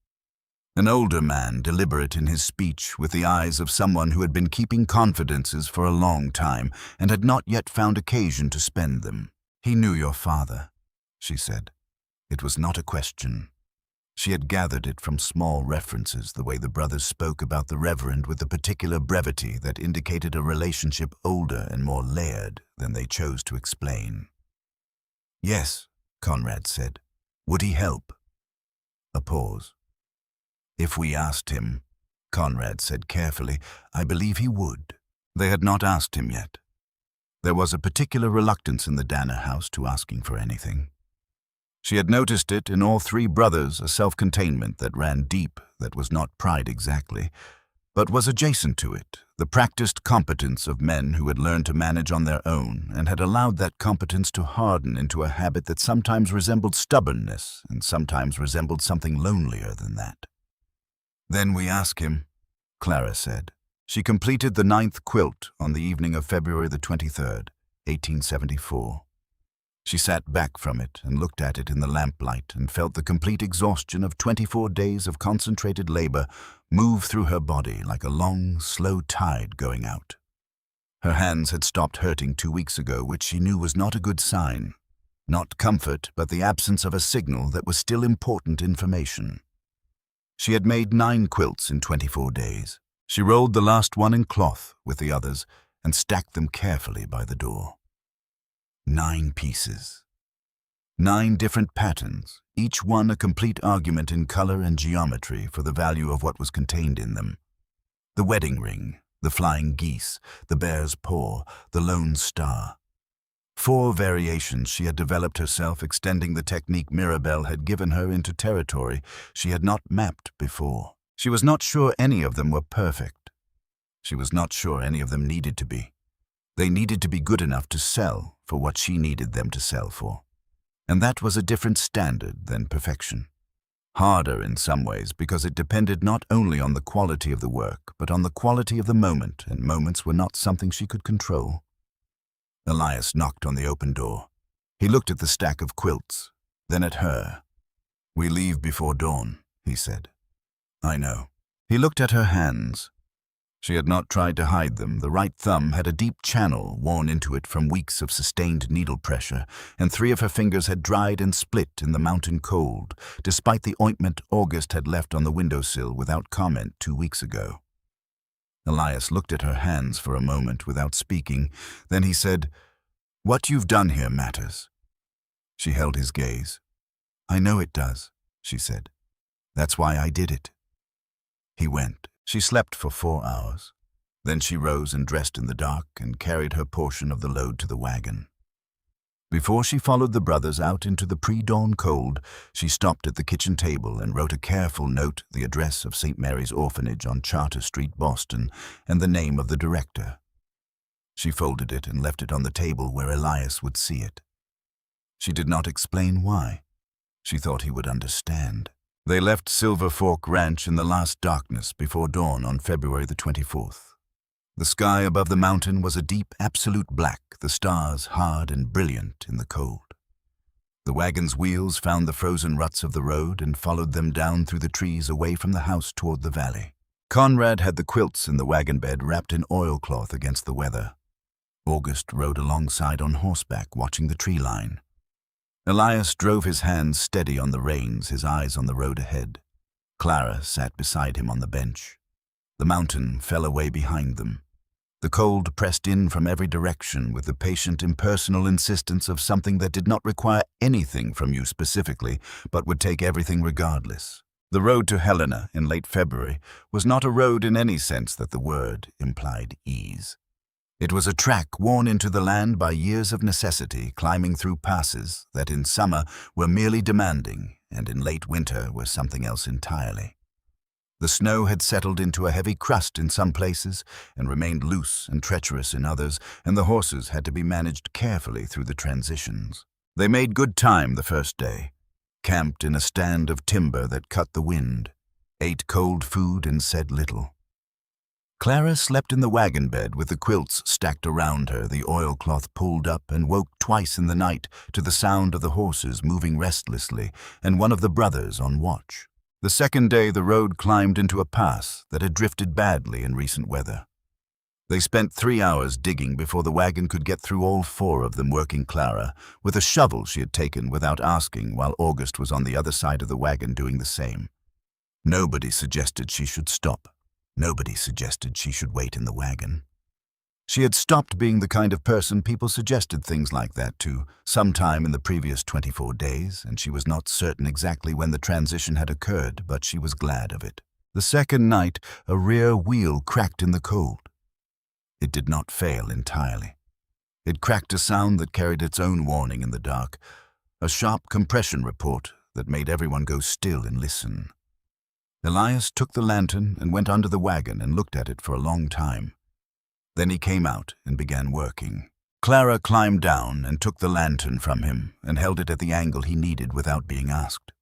An older man, deliberate in his speech, with the eyes of someone who had been keeping confidences for a long time and had not yet found occasion to spend them. He knew your father, she said. It was not a question. She had gathered it from small references, the way the brothers spoke about the Reverend with a particular brevity that indicated a relationship older and more layered than they chose to explain. Yes, Conrad said. Would he help? A pause. If we asked him, Conrad said carefully, I believe he would. They had not asked him yet. There was a particular reluctance in the Danner house to asking for anything. She had noticed it in all three brothers, a self-containment that ran deep, that was not pride exactly, but was adjacent to it, the practiced competence of men who had learned to manage on their own and had allowed that competence to harden into a habit that sometimes resembled stubbornness and sometimes resembled something lonelier than that. Then we ask him, Clara said. She completed the 9th quilt on the evening of February the 23rd, 1874. She sat back from it and looked at it in the lamplight and felt the complete exhaustion of 24 days of concentrated labor move through her body like a long, slow tide going out. Her hands had stopped hurting 2 weeks ago, which she knew was not a good sign. Not comfort, but the absence of a signal that was still important information. She had made 9 quilts in 24 days. She rolled the last one in cloth with the others and stacked them carefully by the door. 9 pieces. 9 different patterns, each one a complete argument in color and geometry for the value of what was contained in them. The wedding ring, the flying geese, the bear's paw, the lone star. 4 variations she had developed herself, extending the technique Mirabelle had given her into territory she had not mapped before. She was not sure any of them were perfect. She was not sure any of them needed to be. They needed to be good enough to sell for what she needed them to sell for. And that was a different standard than perfection. Harder in some ways because it depended not only on the quality of the work, but on the quality of the moment, and moments were not something she could control. Elias knocked on the open door. He looked at the stack of quilts, then at her. We leave before dawn, he said. I know. He looked at her hands. She had not tried to hide them. The right thumb had a deep channel worn into it from weeks of sustained needle pressure, and 3 of her fingers had dried and split in the mountain cold, despite the ointment August had left on the windowsill without comment 2 weeks ago. Elias looked at her hands for a moment without speaking. Then he said, What you've done here matters. She held his gaze. I know it does, she said. That's why I did it. He went. She slept for 4 hours. Then she rose and dressed in the dark and carried her portion of the load to the wagon. Before she followed the brothers out into the pre-dawn cold, she stopped at the kitchen table and wrote a careful note, the address of St. Mary's Orphanage on Charter Street, Boston, and the name of the director. She folded it and left it on the table where Elias would see it. She did not explain why. She thought he would understand. They left Silver Fork Ranch in the last darkness before dawn on February the 24th. The sky above the mountain was a deep, absolute black, the stars hard and brilliant in the cold. The wagon's wheels found the frozen ruts of the road and followed them down through the trees away from the house toward the valley. Conrad had the quilts in the wagon bed wrapped in oilcloth against the weather. August rode alongside on horseback, watching the tree line. Elias drove his hands steady on the reins, his eyes on the road ahead. Clara sat beside him on the bench. The mountain fell away behind them. The cold pressed in from every direction with the patient, impersonal insistence of something that did not require anything from you specifically, but would take everything regardless. The road to Helena in late February was not a road in any sense that the word implied ease. It was a track worn into the land by years of necessity, climbing through passes that in summer were merely demanding and in late winter were something else entirely. The snow had settled into a heavy crust in some places and remained loose and treacherous in others, and the horses had to be managed carefully through the transitions. They made good time the first day, camped in a stand of timber that cut the wind, ate cold food and said little. Clara slept in the wagon bed with the quilts stacked around her, the oilcloth pulled up, and woke twice in the night to the sound of the horses moving restlessly and one of the brothers on watch. The second day the road climbed into a pass that had drifted badly in recent weather. They spent 3 hours digging before the wagon could get through, all 4 of them working Clara with a shovel she had taken without asking, while August was on the other side of the wagon doing the same. Nobody suggested she should stop. Nobody suggested she should wait in the wagon. She had stopped being the kind of person people suggested things like that to sometime in the previous 24 days, and she was not certain exactly when the transition had occurred, but she was glad of it. The second night, a rear wheel cracked in the cold. It did not fail entirely. It cracked a sound that carried its own warning in the dark, a sharp compression report that made everyone go still and listen. Elias took the lantern and went under the wagon and looked at it for a long time. Then he came out and began working. Clara climbed down and took the lantern from him and held it at the angle he needed without being asked.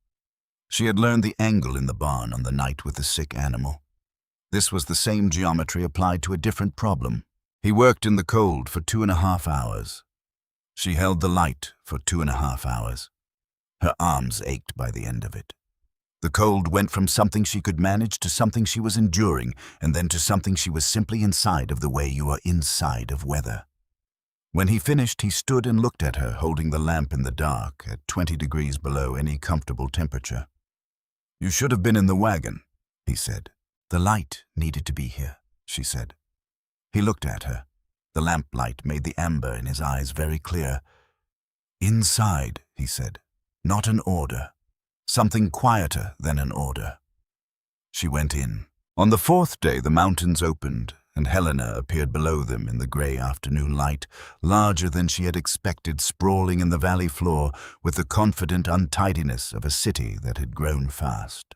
She had learned the angle in the barn on the night with the sick animal. This was the same geometry applied to a different problem. He worked in the cold for 2.5 hours. She held the light for 2.5 hours. Her arms ached by the end of it. The cold went from something she could manage to something she was enduring, and then to something she was simply inside of, the way you are inside of weather. When he finished, he stood and looked at her, holding the lamp in the dark at 20 degrees below any comfortable temperature. "You should have been in the wagon," he said. "The light needed to be here," she said. He looked at her. The lamplight made the amber in his eyes very clear. "Inside," he said, "not an order. Something quieter than an order." She went in. On the 4th day the mountains opened, and Helena appeared below them in the gray afternoon light, larger than she had expected, sprawling in the valley floor with the confident untidiness of a city that had grown fast.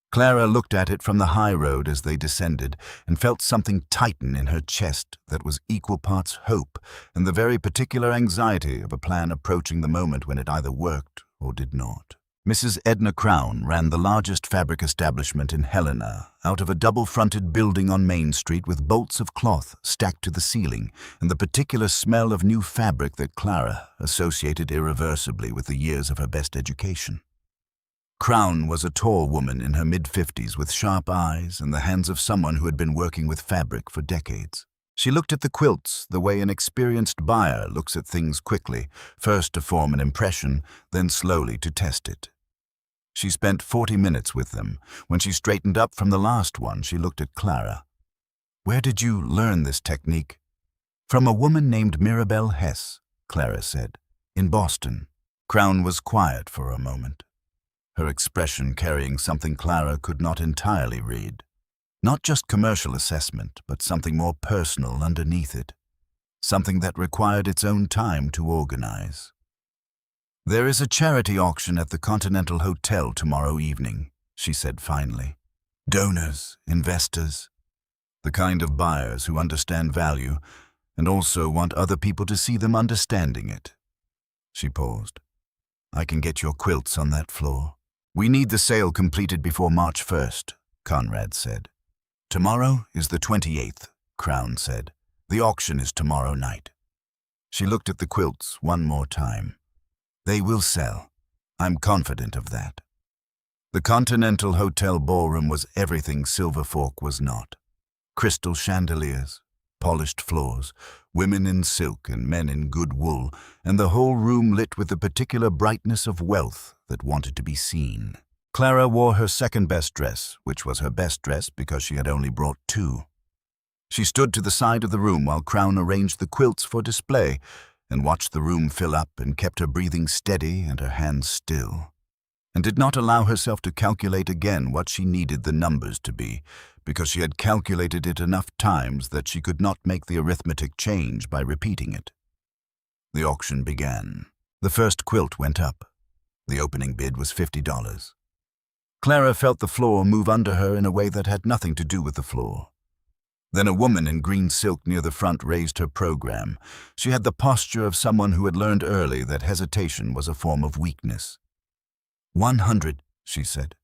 Clara looked at it from the high road as they descended and felt something tighten in her chest that was equal parts hope and the very particular anxiety of a plan approaching the moment when it either worked or did not. Mrs. Edna Crown ran the largest fabric establishment in Helena out of a double-fronted building on Main Street with bolts of cloth stacked to the ceiling and the particular smell of new fabric that Clara associated irreversibly with the years of her best education. Crown was a tall woman in her mid-50s with sharp eyes and the hands of someone who had been working with fabric for decades. She looked at the quilts the way an experienced buyer looks at things quickly, first to form an impression, then slowly to test it. She spent 40 minutes with them. When she straightened up from the last one, she looked at Clara. "Where did you learn this technique?" "From a woman named Mirabelle Hess," Clara said, "in Boston." Crown was quiet for a moment, her expression carrying something Clara could not entirely read. Not just commercial assessment, but something more personal underneath it. Something that required its own time to organize. "There is a charity auction at the Continental Hotel tomorrow evening," she said finally. "Donors, investors, the kind of buyers who understand value, and also want other people to see them understanding it. She paused. I can get your quilts on that floor. We need the sale completed before March 1st, Conrad said. Tomorrow is the 28th, Crown said. The auction is tomorrow night. She looked at the quilts one more time. They will sell. I'm confident of that. The Continental Hotel ballroom was everything Silver Fork was not. Crystal chandeliers, polished floors, women in silk and men in good wool, and the whole room lit with the particular brightness of wealth that wanted to be seen. Clara wore her second-best dress, which was her best dress because she had only brought two. She stood to the side of the room while Crown arranged the quilts for display and watched the room fill up and kept her breathing steady and her hands still, and did not allow herself to calculate again what she needed the numbers to be, because she had calculated it enough times that she could not make the arithmetic change by repeating it. The auction began. The first quilt went up. The opening bid was $50. Clara felt the floor move under her in a way that had nothing to do with the floor. Then a woman in green silk near the front raised her program. She had the posture of someone who had learned early that hesitation was a form of weakness. 100, she said.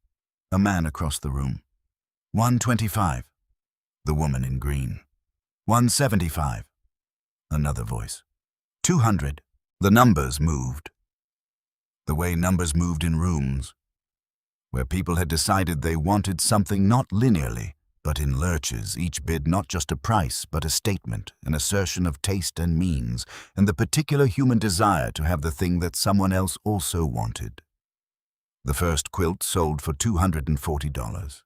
A man across the room. 125. The woman in green. 175. Another voice. 200. The numbers moved. The way numbers moved in rooms, where people had decided they wanted something not linearly, but in lurches, each bid not just a price, but a statement, an assertion of taste and means, and the particular human desire to have the thing that someone else also wanted. The first quilt sold for $240.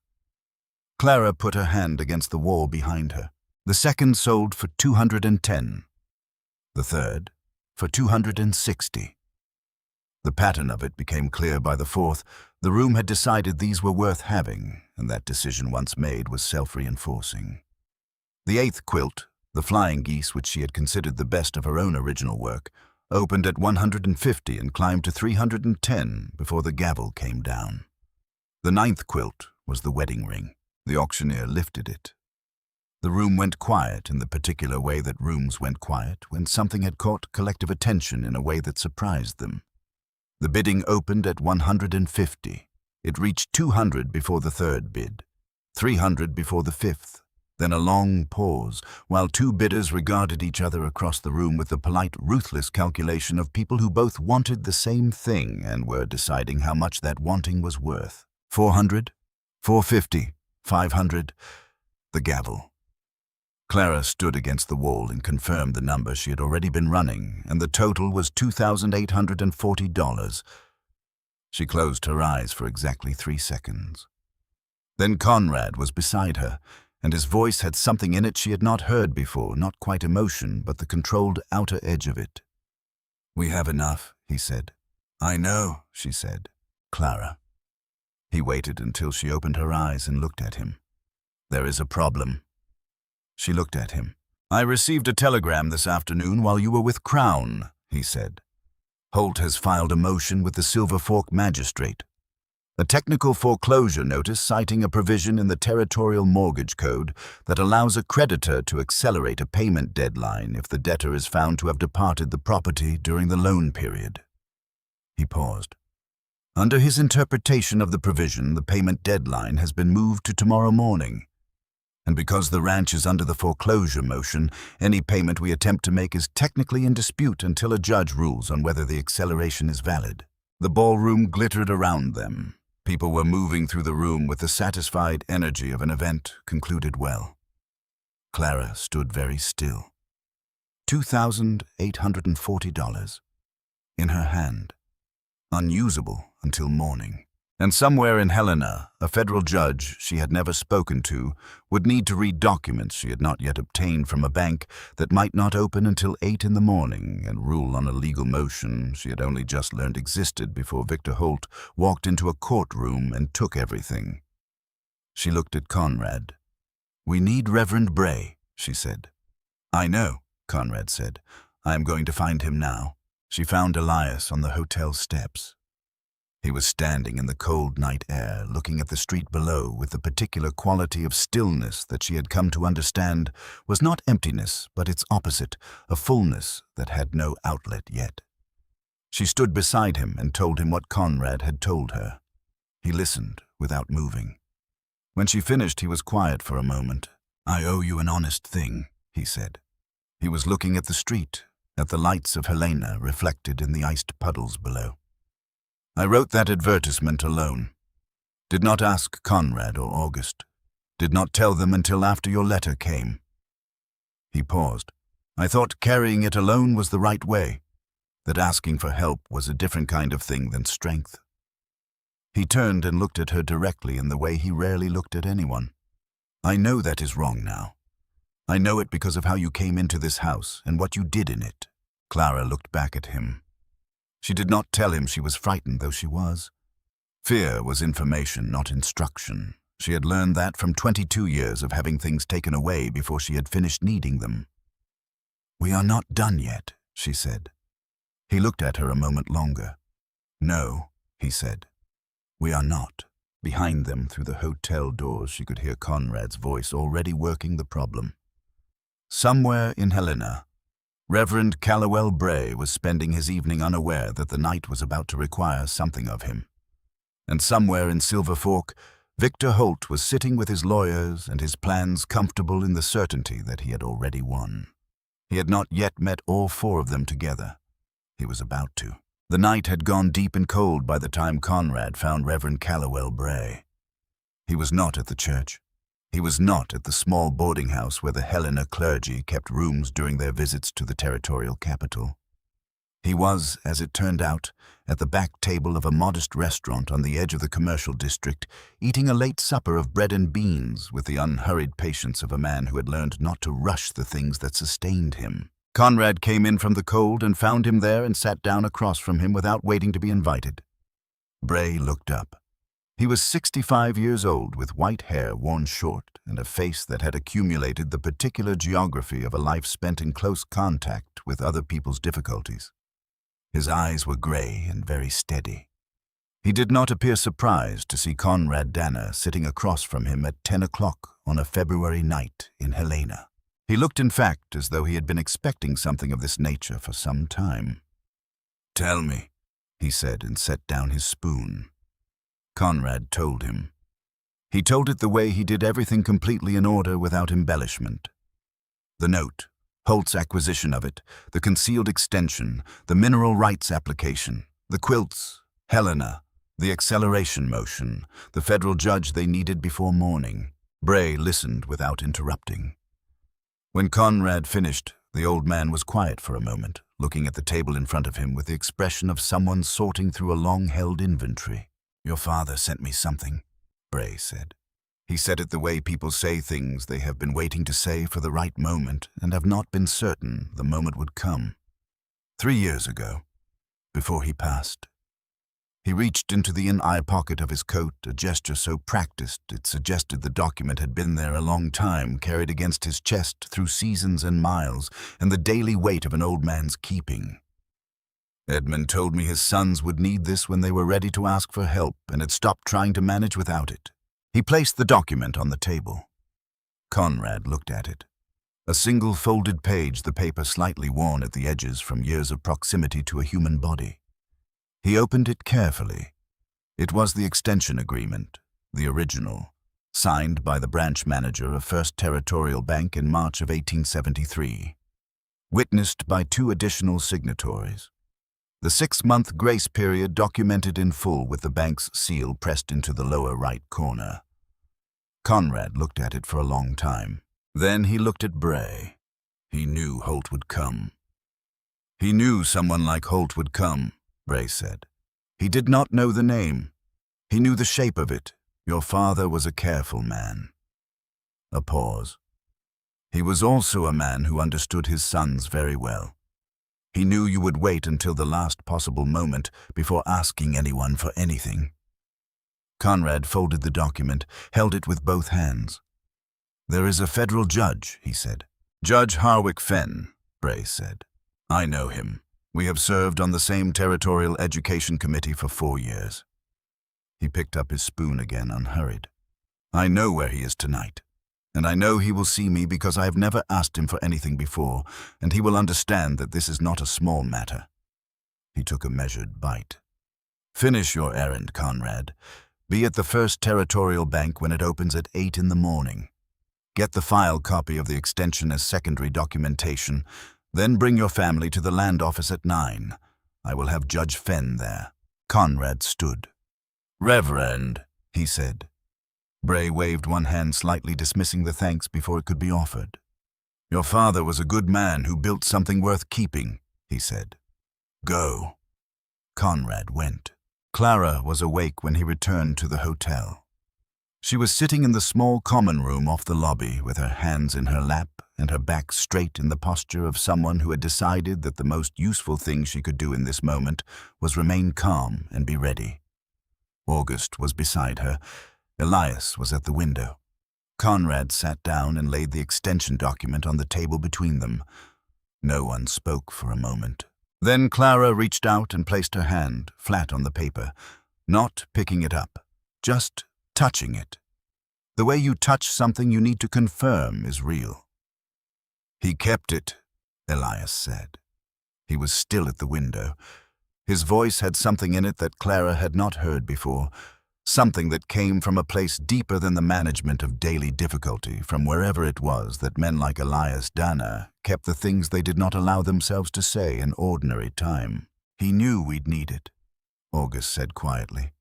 Clara put her hand against the wall behind her. The second sold for $210. The third for $260. The pattern of it became clear by the fourth. The room had decided these were worth having, and that decision once made was self-reinforcing. The eighth quilt, the flying geese which she had considered the best of her own original work, opened at $150 and climbed to $310 before the gavel came down. The ninth quilt was the wedding ring. The auctioneer lifted it. The room went quiet in the particular way that rooms went quiet when something had caught collective attention in a way that surprised them. The bidding opened at $150. It reached $200 before the third bid, $300 before the fifth, then a long pause, while two bidders regarded each other across the room with the polite, ruthless calculation of people who both wanted the same thing and were deciding how much that wanting was worth. 400, 450, 500, the gavel. Clara stood against the wall and confirmed the number she had already been running, and the total was $2,840. She closed her eyes for exactly 3 seconds. Then Conrad was beside her, and his voice had something in it she had not heard before, not quite emotion, but the controlled outer edge of it. "We have enough," he said. "I know," she said. "Clara." He waited until she opened her eyes and looked at him. "There is a problem." She looked at him. "I received a telegram this afternoon while you were with Crown," he said. "Holt has filed a motion with the Silver Fork magistrate. A technical foreclosure notice citing a provision in the Territorial Mortgage Code that allows a creditor to accelerate a payment deadline if the debtor is found to have departed the property during the loan period." He paused. "Under his interpretation of the provision, the payment deadline has been moved to tomorrow morning. And because the ranch is under the foreclosure motion, any payment we attempt to make is technically in dispute until a judge rules on whether the acceleration is valid." The ballroom glittered around them. People were moving through the room with the satisfied energy of an event concluded well. Clara stood very still. $2,840 in her hand, unusable until morning. And somewhere in Helena, a federal judge she had never spoken to would need to read documents she had not yet obtained from a bank that might not open until 8 in the morning and rule on a legal motion she had only just learned existed before Victor Holt walked into a courtroom and took everything. She looked at Conrad. "We need Reverend Bray," she said. "I know," Conrad said. "I am going to find him now." She found Elias on the hotel steps. He was standing in the cold night air, looking at the street below with the particular quality of stillness that she had come to understand was not emptiness, but its opposite, a fullness that had no outlet yet. She stood beside him and told him what Conrad had told her. He listened without moving. When she finished, he was quiet for a moment. "I owe you an honest thing," he said. He was looking at the street, at the lights of Helena reflected in the iced puddles below. "I wrote that advertisement alone. Did not ask Conrad or August. Did not tell them until after your letter came." He paused. "I thought carrying it alone was the right way, that asking for help was a different kind of thing than strength." He turned and looked at her directly in the way he rarely looked at anyone. "I know that is wrong now. I know it because of how you came into this house and what you did in it." Clara looked back at him. She did not tell him she was frightened, though she was. Fear was information, not instruction. She had learned that from 22 years of having things taken away before she had finished needing them. "We are not done yet," she said. He looked at her a moment longer. "No," he said. "We are not." Behind them, through the hotel doors, she could hear Conrad's voice already working the problem. Somewhere in Helena, Reverend Callowell Bray was spending his evening unaware that the night was about to require something of him. And somewhere in Silver Fork, Victor Holt was sitting with his lawyers and his plans comfortable in the certainty that he had already won. He had not yet met all four of them together. He was about to. The night had gone deep and cold by the time Conrad found Reverend Callowell Bray. He was not at the church. He was not at the small boarding house where the Helena clergy kept rooms during their visits to the territorial capital. He was, as it turned out, at the back table of a modest restaurant on the edge of the commercial district, eating a late supper of bread and beans with the unhurried patience of a man who had learned not to rush the things that sustained him. Conrad came in from the cold and found him there and sat down across from him without waiting to be invited. Bray looked up. He was 65 years old, with white hair worn short and a face that had accumulated the particular geography of a life spent in close contact with other people's difficulties. His eyes were gray and very steady. He did not appear surprised to see Conrad Danner sitting across from him at 10 o'clock on a February night in Helena. He looked, in fact, as though he had been expecting something of this nature for some time. "Tell me," he said, and set down his spoon. Conrad told him. He told it the way he did everything completely in order without embellishment. The note, Holt's acquisition of it, the concealed extension, the mineral rights application, the quilts, Helena, the acceleration motion, the federal judge they needed before morning. Bray listened without interrupting. When Conrad finished, the old man was quiet for a moment, looking at the table in front of him with the expression of someone sorting through a long-held inventory. "Your father sent me something," Bray said. "He said it the way people say things they have been waiting to say for the right moment and have not been certain the moment would come. 3 years ago, before he passed." He reached into the inner pocket of his coat, a gesture so practiced it suggested the document had been there a long time, carried against his chest through seasons and miles, and the daily weight of an old man's keeping. "Edmund told me his sons would need this when they were ready to ask for help and had stopped trying to manage without it." He placed the document on the table. Conrad looked at it. A single folded page, the paper slightly worn at the edges from years of proximity to a human body. He opened it carefully. It was the extension agreement, the original, signed by the branch manager of First Territorial Bank in March of 1873, witnessed by 2 additional signatories. The 6-month grace period documented in full with the bank's seal pressed into the lower right corner. Conrad looked at it for a long time. Then he looked at Bray. He knew Holt would come. "He knew someone like Holt would come," Bray said. "He did not know the name. He knew the shape of it. Your father was a careful man." A pause. "He was also a man who understood his sons very well. He knew you would wait until the last possible moment before asking anyone for anything." Conrad folded the document, held it with both hands. "There is a federal judge," he said. "Judge Harwick Fenn," Bray said. "I know him. We have served on the same territorial education committee for 4 years. He picked up his spoon again, unhurried. "I know where he is tonight, and I know he will see me because I have never asked him for anything before, and he will understand that this is not a small matter." He took a measured bite. "Finish your errand, Conrad. Be at the First Territorial Bank when it opens at 8 in the morning. Get the file copy of the extension as secondary documentation, then bring your family to the land office at 9. I will have Judge Fenn there." Conrad stood. "Reverend," he said. Bray waved one hand, slightly dismissing the thanks before it could be offered. "Your father was a good man who built something worth keeping," he said. "Go." Conrad went. Clara was awake when he returned to the hotel. She was sitting in the small common room off the lobby with her hands in her lap and her back straight in the posture of someone who had decided that the most useful thing she could do in this moment was remain calm and be ready. August was beside her. Elias was at the window. Conrad sat down and laid the extension document on the table between them. No one spoke for a moment. Then Clara reached out and placed her hand flat on the paper, not picking it up, just touching it. The way you touch something you need to confirm is real. "He kept it," Elias said. He was still at the window. His voice had something in it that Clara had not heard before, something that came from a place deeper than the management of daily difficulty, from wherever it was that men like Elias Dana kept the things they did not allow themselves to say in ordinary time. "He knew we'd need it," August said quietly.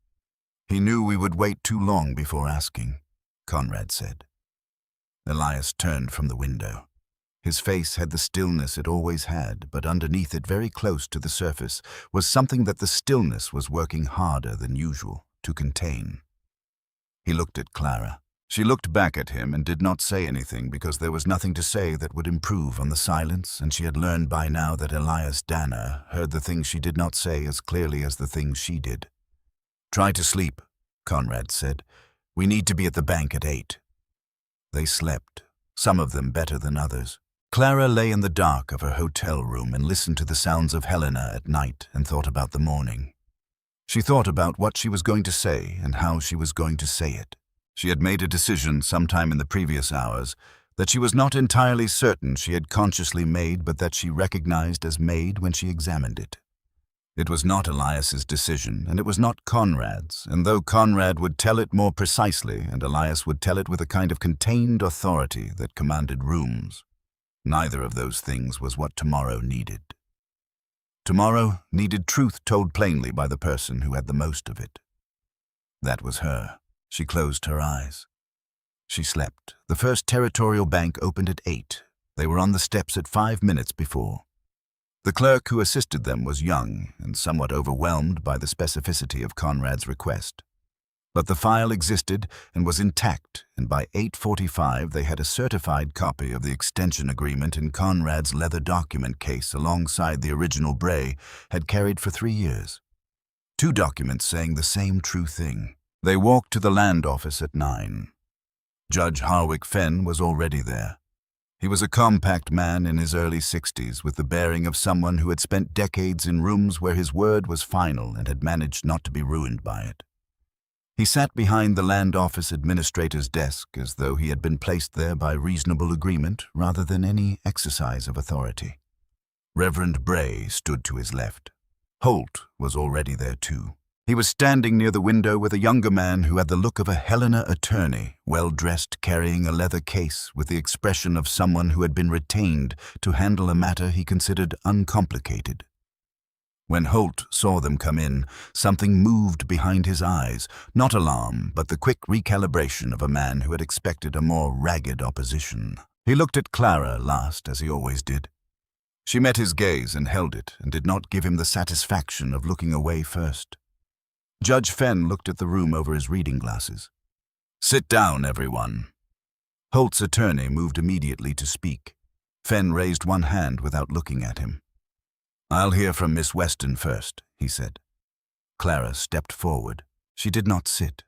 "He knew we would wait too long before asking," Conrad said. Elias turned from the window. His face had the stillness it always had, but underneath it, very close to the surface, was something that the stillness was working harder than usual to contain. He looked at Clara. She looked back at him and did not say anything because there was nothing to say that would improve on the silence, and she had learned by now that Elias Dana heard the things she did not say as clearly as the things she did. "Try to sleep," Conrad said. "We need to be at the bank at 8. They slept, some of them better than others. Clara lay in the dark of her hotel room and listened to the sounds of Helena at night and thought about the morning. She thought about what she was going to say and how she was going to say it. She had made a decision sometime in the previous hours that she was not entirely certain she had consciously made, but that she recognized as made when she examined it. It was not Elias's decision, and it was not Conrad's, and though Conrad would tell it more precisely and Elias would tell it with a kind of contained authority that commanded rooms, neither of those things was what tomorrow needed. Tomorrow needed truth told plainly by the person who had the most of it. That was her. She closed her eyes. She slept. The First Territorial Bank opened at 8. They were on the steps at 5 minutes before. The clerk who assisted them was young and somewhat overwhelmed by the specificity of Conrad's request. But the file existed and was intact, and by 8:45 they had a certified copy of the extension agreement in Conrad's leather document case alongside the original Bray had carried for 3 years. 2 documents saying the same true thing. They walked to the land office at 9. Judge Harwick Fenn was already there. He was a compact man in his early 60s with the bearing of someone who had spent decades in rooms where his word was final and had managed not to be ruined by it. He sat behind the land office administrator's desk as though he had been placed there by reasonable agreement rather than any exercise of authority. Reverend Bray stood to his left. Holt was already there too. He was standing near the window with a younger man who had the look of a Helena attorney, well-dressed, carrying a leather case with the expression of someone who had been retained to handle a matter he considered uncomplicated. When Holt saw them come in, something moved behind his eyes, not alarm, but the quick recalibration of a man who had expected a more ragged opposition. He looked at Clara last, as he always did. She met his gaze and held it, and did not give him the satisfaction of looking away first. Judge Fenn looked at the room over his reading glasses. "Sit down, everyone." Holt's attorney moved immediately to speak. Fenn raised one hand without looking at him. "I'll hear from Miss Weston first," he said. Clara stepped forward. She did not sit.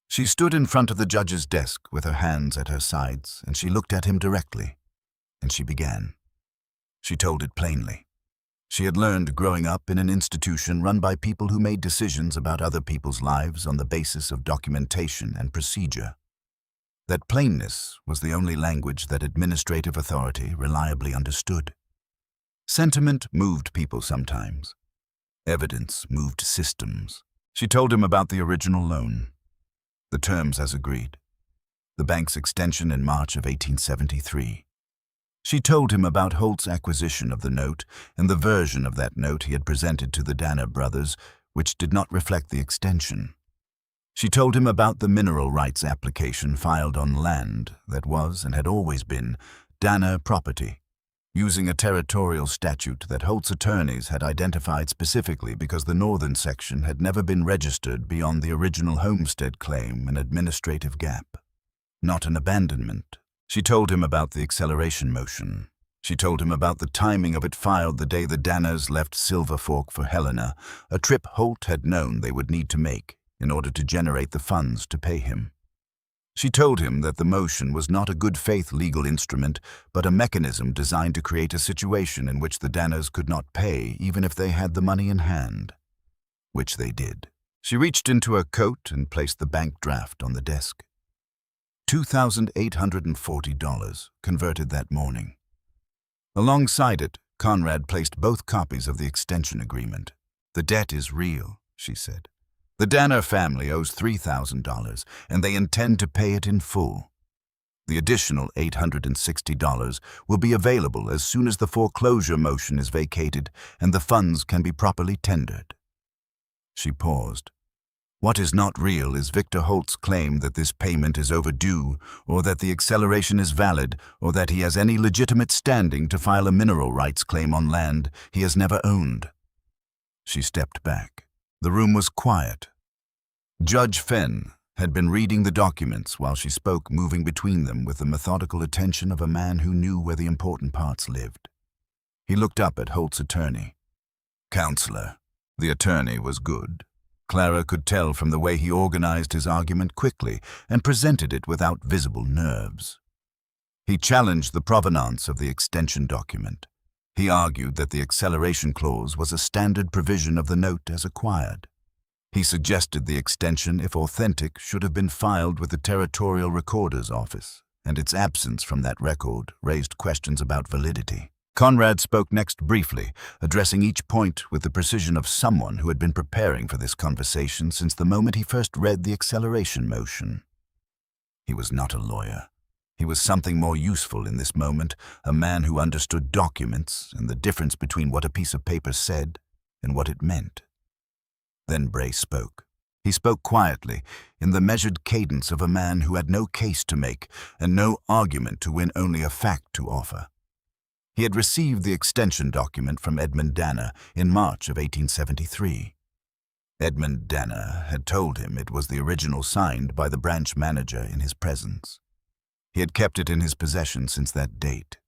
She stood in front of the judge's desk with her hands at her sides, and she looked at him directly, and she began. She told it plainly. She had learned growing up in an institution run by people who made decisions about other people's lives on the basis of documentation and procedure. That plainness was the only language that administrative authority reliably understood. Sentiment moved people sometimes. Evidence moved systems. She told him about the original loan, the terms as agreed, the bank's extension in March of 1873. She told him about Holt's acquisition of the note and the version of that note he had presented to the Danner brothers, which did not reflect the extension. She told him about the mineral rights application filed on land that was and had always been Danner property, using a territorial statute that Holt's attorneys had identified specifically because the northern section had never been registered beyond the original homestead claim, an administrative gap, not an abandonment. She told him about the acceleration motion. She told him about the timing of it filed the day the Danners left Silver Fork for Helena, a trip Holt had known they would need to make in order to generate the funds to pay him. She told him that the motion was not a good-faith legal instrument, but a mechanism designed to create a situation in which the Danners could not pay even if they had the money in hand, which they did. She reached into her coat and placed the bank draft on the desk. $2,840 converted that morning. Alongside it, Conrad placed both copies of the extension agreement. "The debt is real," she said. "The Danner family owes $3,000, and they intend to pay it in full. The additional $860 will be available as soon as the foreclosure motion is vacated and the funds can be properly tendered." She paused. "What is not real is Victor Holt's claim that this payment is overdue, or that the acceleration is valid, or that he has any legitimate standing to file a mineral rights claim on land he has never owned." She stepped back. The room was quiet. Judge Fenn had been reading the documents while she spoke, moving between them with the methodical attention of a man who knew where the important parts lived. He looked up at Holt's attorney. "Counselor." The attorney was good. Clara could tell from the way he organized his argument quickly and presented it without visible nerves. He challenged the provenance of the extension document. He argued that the acceleration clause was a standard provision of the note as acquired. He suggested the extension, if authentic, should have been filed with the Territorial Recorder's Office, and its absence from that record raised questions about validity. Conrad spoke next briefly, addressing each point with the precision of someone who had been preparing for this conversation since the moment he first read the acceleration motion. He was not a lawyer. He was something more useful in this moment, a man who understood documents and the difference between what a piece of paper said and what it meant. Then Bray spoke. He spoke quietly, in the measured cadence of a man who had no case to make and no argument to win, only a fact to offer. He had received the extension document from Edmund Danner in March of 1873. Edmund Danner had told him it was the original signed by the branch manager in his presence. He had kept it in his possession since that date.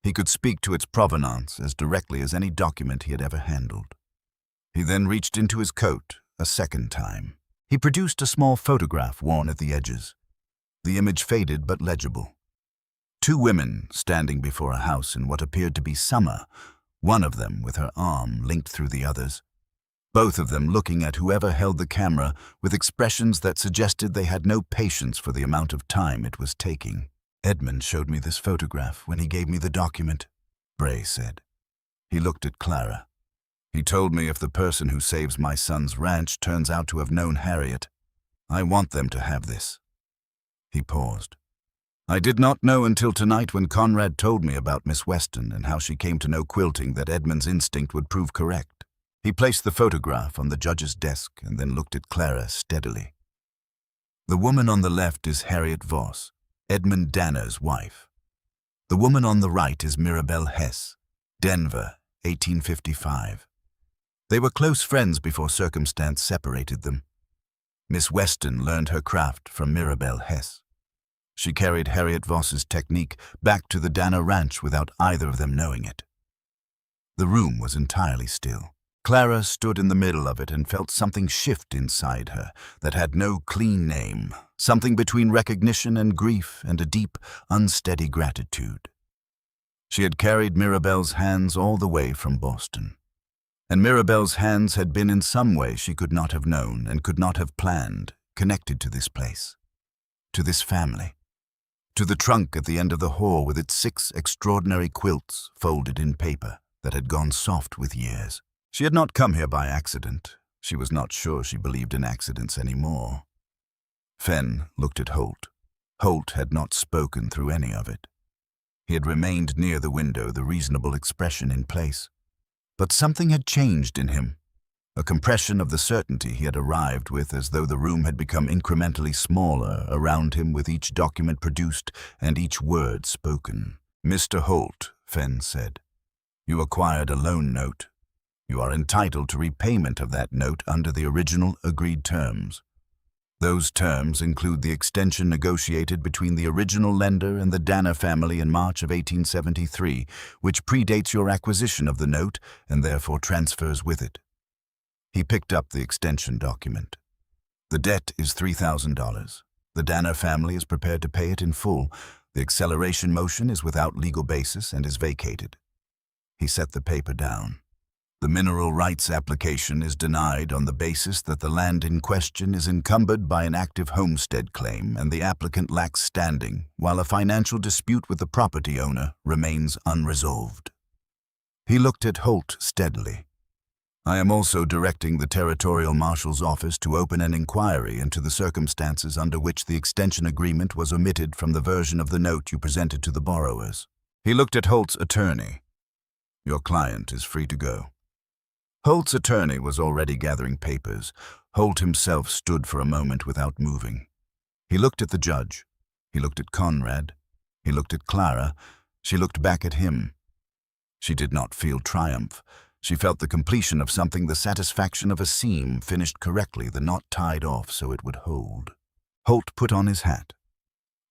He could speak to its provenance as directly as any document he had ever handled. He then reached into his coat a second time. He produced a small photograph worn at the edges. The image faded but legible. Two women standing before a house in what appeared to be summer, one of them with her arm linked through the others, both of them looking at whoever held the camera with expressions that suggested they had no patience for the amount of time it was taking. "Edmund showed me this photograph when he gave me the document," Bray said. He looked at Clara. "He told me if the person who saves my son's ranch turns out to have known Harriet, I want them to have this." He paused. "I did not know until tonight when Conrad told me about Miss Weston and how she came to know quilting that Edmund's instinct would prove correct." He placed the photograph on the judge's desk and then looked at Clara steadily. "The woman on the left is Harriet Voss, Edmund Danner's wife. The woman on the right is Mirabelle Hess, Denver, 1855. They were close friends before circumstance separated them. Miss Weston learned her craft from Mirabelle Hess. She carried Harriet Voss's technique back to the Danner ranch without either of them knowing it." The room was entirely still. Clara stood in the middle of it and felt something shift inside her that had no clean name, something between recognition and grief and a deep, unsteady gratitude. She had carried Mirabelle's hands all the way from Boston. And Mirabelle's hands had been in some way she could not have known and could not have planned, connected to this place, to this family, to the trunk at the end of the hall with its 6 extraordinary quilts folded in paper that had gone soft with years. She had not come here by accident. She was not sure she believed in accidents anymore. Fenn looked at Holt. Holt had not spoken through any of it. He had remained near the window, the reasonable expression in place. But something had changed in him, a compression of the certainty he had arrived with, as though the room had become incrementally smaller around him with each document produced and each word spoken. "Mr. Holt," Fenn said, "you acquired a loan note. You are entitled to repayment of that note under the original agreed terms. Those terms include the extension negotiated between the original lender and the Danner family in March of 1873, which predates your acquisition of the note and therefore transfers with it." He picked up the extension document. "The debt is $3,000. The Danner family is prepared to pay it in full. The acceleration motion is without legal basis and is vacated." He set the paper down. "The mineral rights application is denied on the basis that the land in question is encumbered by an active homestead claim and the applicant lacks standing, while a financial dispute with the property owner remains unresolved." He looked at Holt steadily. "I am also directing the Territorial Marshal's office to open an inquiry into the circumstances under which the extension agreement was omitted from the version of the note you presented to the borrowers." He looked at Holt's attorney. "Your client is free to go." Holt's attorney was already gathering papers. Holt himself stood for a moment without moving. He looked at the judge. He looked at Conrad. He looked at Clara. She looked back at him. She did not feel triumph. She felt the completion of something, the satisfaction of a seam finished correctly, the knot tied off so it would hold. Holt put on his hat.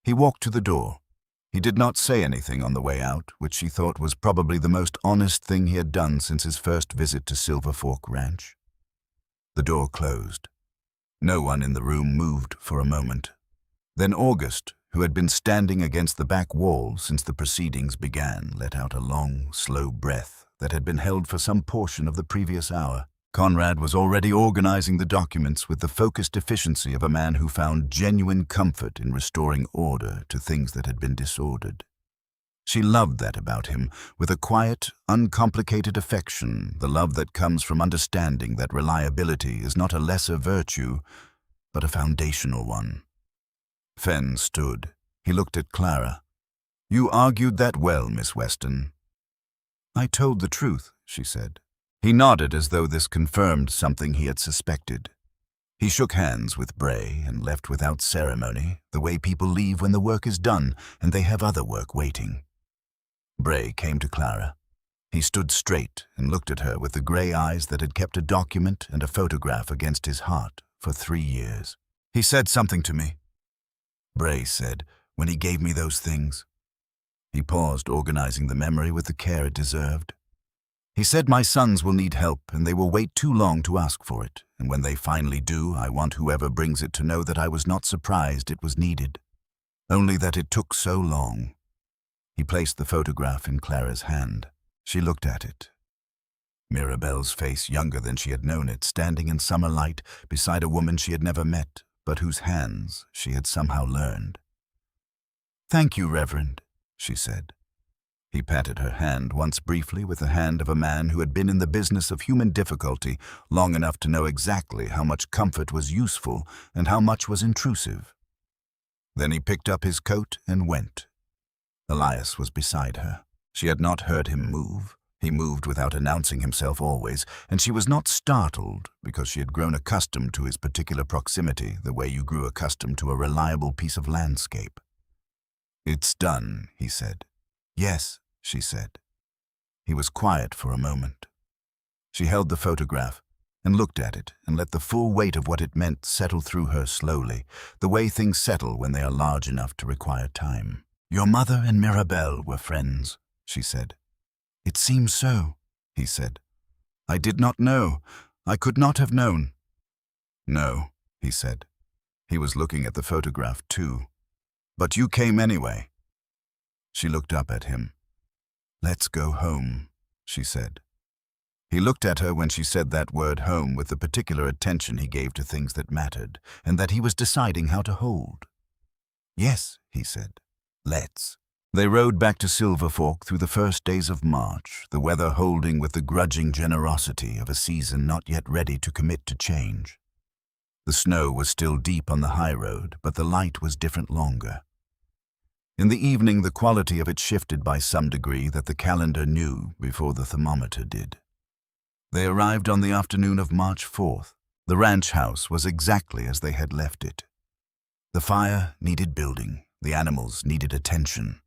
He walked to the door. He did not say anything on the way out, which she thought was probably the most honest thing he had done since his first visit to Silver Fork Ranch. The door closed. No one in the room moved for a moment. Then August, who had been standing against the back wall since the proceedings began, let out a long, slow breath that had been held for some portion of the previous hour. Conrad was already organizing the documents with the focused efficiency of a man who found genuine comfort in restoring order to things that had been disordered. She loved that about him, with a quiet, uncomplicated affection, the love that comes from understanding that reliability is not a lesser virtue, but a foundational one. Fenn stood. He looked at Clara. "You argued that well, Miss Weston." "I told the truth," she said. He nodded as though this confirmed something he had suspected. He shook hands with Bray and left without ceremony, the way people leave when the work is done and they have other work waiting. Bray came to Clara. He stood straight and looked at her with the gray eyes that had kept a document and a photograph against his heart for 3 years. "He said something to me," Bray said, "when he gave me those things." He paused, organizing the memory with the care it deserved. "He said my sons will need help and they will wait too long to ask for it, and when they finally do, I want whoever brings it to know that I was not surprised it was needed, only that it took so long." He placed the photograph in Clara's hand. She looked at it. Mirabelle's face, younger than she had known it, standing in summer light beside a woman she had never met, but whose hands she had somehow learned. "Thank you, Reverend," she said. He patted her hand once briefly with the hand of a man who had been in the business of human difficulty long enough to know exactly how much comfort was useful and how much was intrusive. Then he picked up his coat and went. Elias was beside her. She had not heard him move. He moved without announcing himself always, and she was not startled because she had grown accustomed to his particular proximity the way you grew accustomed to a reliable piece of landscape. "It's done," he said. "Yes," she said. He was quiet for a moment. She held the photograph and looked at it and let the full weight of what it meant settle through her slowly, the way things settle when they are large enough to require time. "Your mother and Mirabelle were friends," she said. "It seems so," he said. "I did not know. I could not have known." "No," he said. He was looking at the photograph too. "But you came anyway." She looked up at him. "Let's go home," she said. He looked at her when she said that word home with the particular attention he gave to things that mattered and that he was deciding how to hold. "Yes," he said. "Let's." They rode back to Silver Fork through the first days of March, the weather holding with the grudging generosity of a season not yet ready to commit to change. The snow was still deep on the high road, but the light was different longer. In the evening, the quality of it shifted by some degree that the calendar knew before the thermometer did. They arrived on the afternoon of March 4th. The ranch house was exactly as they had left it. The fire needed building. The animals needed attention.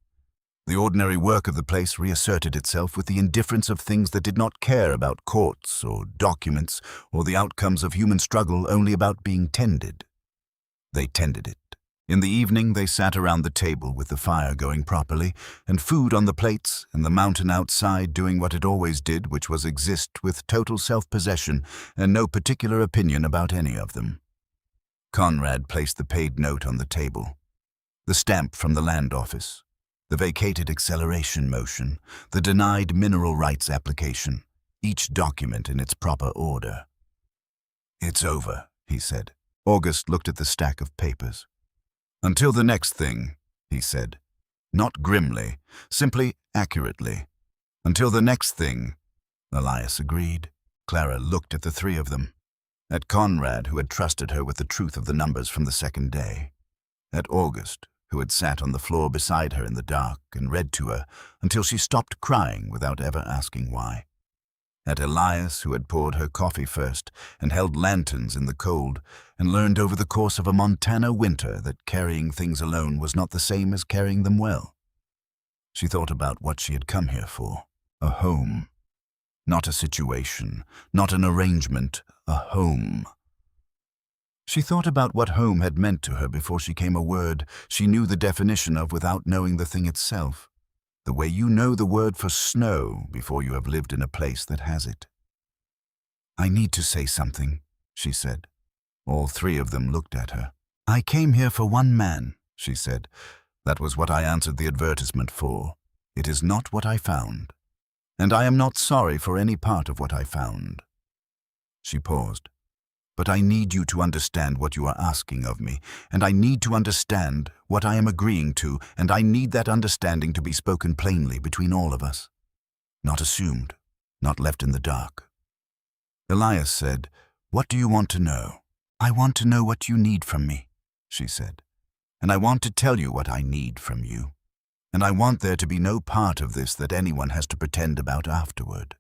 The ordinary work of the place reasserted itself with the indifference of things that did not care about courts or documents or the outcomes of human struggle, only about being tended. They tended it. In the evening, they sat around the table with the fire going properly and food on the plates and the mountain outside doing what it always did, which was exist with total self-possession and no particular opinion about any of them. Conrad placed the paid note on the table, the stamp from the land office, the vacated acceleration motion, the denied mineral rights application, each document in its proper order. "It's over," he said. August looked at the stack of papers. "Until the next thing," he said. Not grimly, simply accurately. "Until the next thing," Elias agreed. Clara looked at the three of them. At Conrad, who had trusted her with the truth of the numbers from the second day. At August, who had sat on the floor beside her in the dark and read to her until she stopped crying without ever asking why. At Elias, who had poured her coffee first and held lanterns in the cold and learned over the course of a Montana winter that carrying things alone was not the same as carrying them well. She thought about what she had come here for, a home. Not a situation, not an arrangement, a home. She thought about what home had meant to her before she came a word she knew the definition of without knowing the thing itself, the way you know the word for snow before you have lived in a place that has it. "I need to say something," she said. All three of them looked at her. "I came here for one man," she said. "That was what I answered the advertisement for. It is not what I found. And I am not sorry for any part of what I found." She paused. "But I need you to understand what you are asking of me, and I need to understand what I am agreeing to, and I need that understanding to be spoken plainly between all of us. Not assumed, not left in the dark." Elias said, "What do you want to know?" "I want to know what you need from me," she said. "And I want to tell you what I need from you. And I want there to be no part of this that anyone has to pretend about afterward."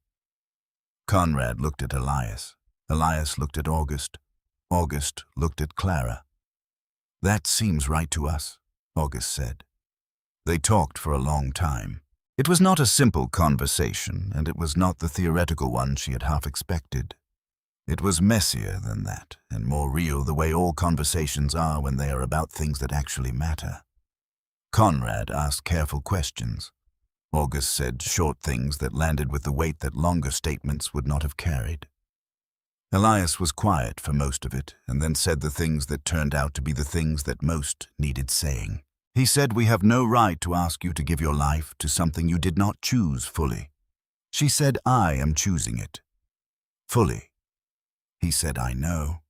Conrad looked at Elias. Elias looked at August. August looked at Clara. "That seems right to us," August said. They talked for a long time. It was not a simple conversation, and it was not the theoretical one she had half expected. It was messier than that, and more real the way all conversations are when they are about things that actually matter. Conrad asked careful questions. August said short things that landed with the weight that longer statements would not have carried. Elias was quiet for most of it, and then said the things that turned out to be the things that most needed saying. He said, "We have no right to ask you to give your life to something you did not choose fully." She said, "I am choosing it. Fully." He said, "I know.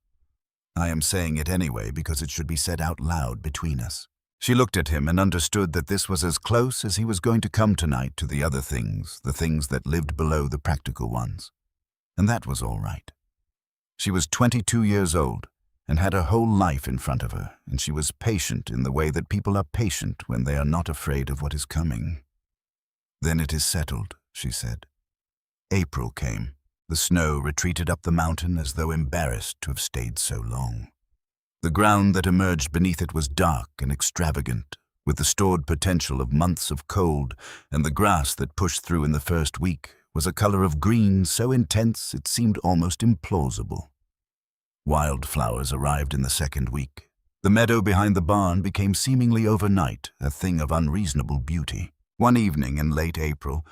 I am saying it anyway because it should be said out loud between us." She looked at him and understood that this was as close as he was going to come tonight to the other things, the things that lived below the practical ones. And that was all right. She was 22 years old and had her whole life in front of her, and she was patient in the way that people are patient when they are not afraid of what is coming. "Then it is settled," she said. April came. The snow retreated up the mountain as though embarrassed to have stayed so long. The ground that emerged beneath it was dark and extravagant, with the stored potential of months of cold, and the grass that pushed through in the first week was a color of green so intense it seemed almost implausible. Wildflowers arrived in the second week. The meadow behind the barn became seemingly overnight a thing of unreasonable beauty. One evening in late April,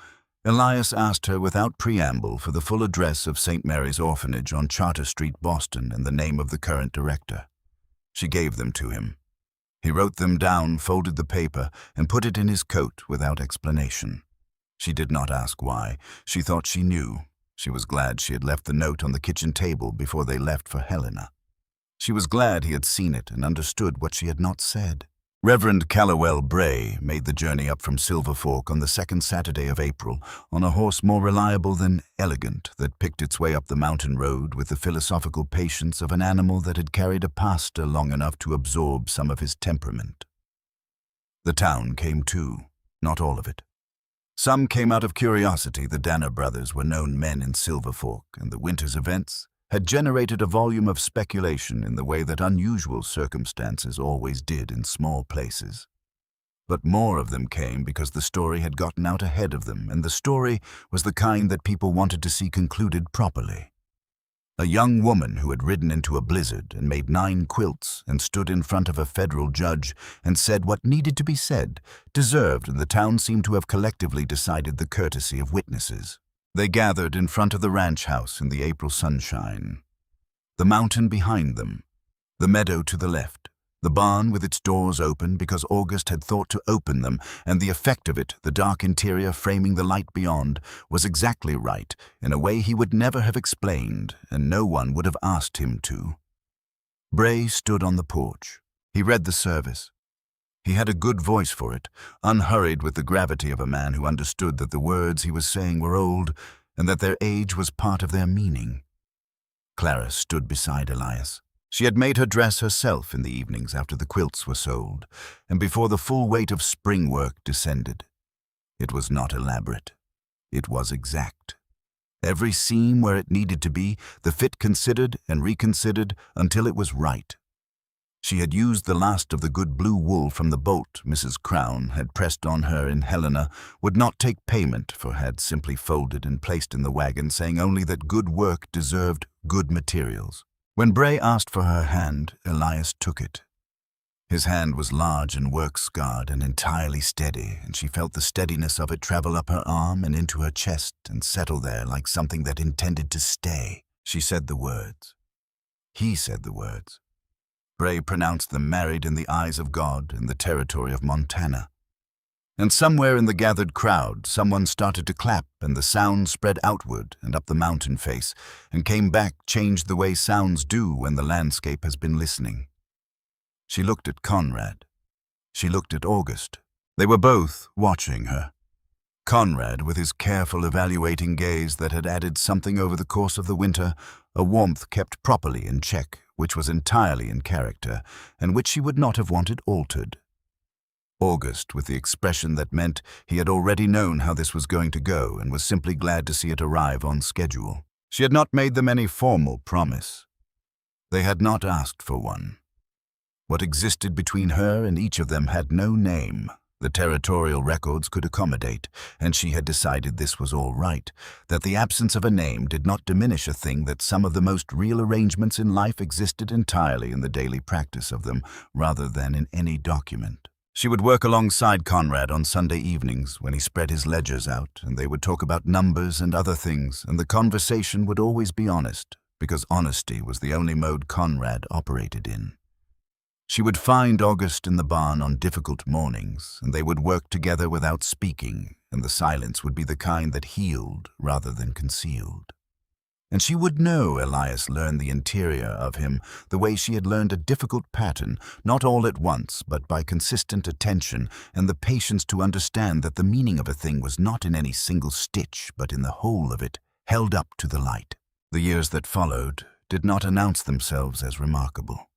Elias asked her without preamble for the full address of St. Mary's Orphanage on Charter Street, Boston, and the name of the current director. She gave them to him. He wrote them down, folded the paper, and put it in his coat without explanation. She did not ask why. She thought she knew. She was glad she had left the note on the kitchen table before they left for Helena. She was glad he had seen it and understood what she had not said. Reverend Callowell Bray made the journey up from Silver Fork on the second Saturday of April on a horse more reliable than elegant that picked its way up the mountain road with the philosophical patience of an animal that had carried a pasture long enough to absorb some of his temperament. The town came too, not all of it. Some came out of curiosity. The Danner brothers were known men in Silver Fork, and the winter's events had generated a volume of speculation in the way that unusual circumstances always did in small places. But more of them came because the story had gotten out ahead of them, and the story was the kind that people wanted to see concluded properly. A young woman who had ridden into a blizzard and made 9 quilts and stood in front of a federal judge and said what needed to be said deserved, and the town seemed to have collectively decided the courtesy of witnesses. They gathered in front of the ranch house in the April sunshine. The mountain behind them, the meadow to the left, the barn with its doors open because August had thought to open them, and the effect of it, the dark interior framing the light beyond, was exactly right, in a way he would never have explained, and no one would have asked him to. Bray stood on the porch. He read the service. He had a good voice for it, unhurried with the gravity of a man who understood that the words he was saying were old and that their age was part of their meaning. Clara stood beside Elias. She had made her dress herself in the evenings after the quilts were sold, and before the full weight of spring work descended. It was not elaborate. It was exact. Every seam where it needed to be, the fit considered and reconsidered until it was right. She had used the last of the good blue wool from the bolt Mrs. Crown had pressed on her in Helena, would not take payment for, had simply folded and placed in the wagon, saying only that good work deserved good materials. When Bray asked for her hand, Elias took it. His hand was large and work-scarred and entirely steady, and she felt the steadiness of it travel up her arm and into her chest and settle there like something that intended to stay. She said the words. He said the words. Bray pronounced them married in the eyes of God in the territory of Montana. And somewhere in the gathered crowd, someone started to clap, and the sound spread outward and up the mountain face, and came back, changed the way sounds do when the landscape has been listening. She looked at Conrad. She looked at August. They were both watching her. Conrad, with his careful, evaluating gaze that had added something over the course of the winter, a warmth kept properly in check, which was entirely in character, and which she would not have wanted altered. August, with the expression that meant he had already known how this was going to go and was simply glad to see it arrive on schedule. She had not made them any formal promise. They had not asked for one. What existed between her and each of them had no name. The territorial records could accommodate, and she had decided this was all right, that the absence of a name did not diminish a thing, that some of the most real arrangements in life existed entirely in the daily practice of them, rather than in any document. She would work alongside Conrad on Sunday evenings when he spread his ledgers out, and they would talk about numbers and other things, and the conversation would always be honest, because honesty was the only mode Conrad operated in. She would find August in the barn on difficult mornings, and they would work together without speaking, and the silence would be the kind that healed rather than concealed. And she would know Elias learned the interior of him the way she had learned a difficult pattern, not all at once, but by consistent attention and the patience to understand that the meaning of a thing was not in any single stitch, but in the whole of it, held up to the light. The years that followed did not announce themselves as remarkable.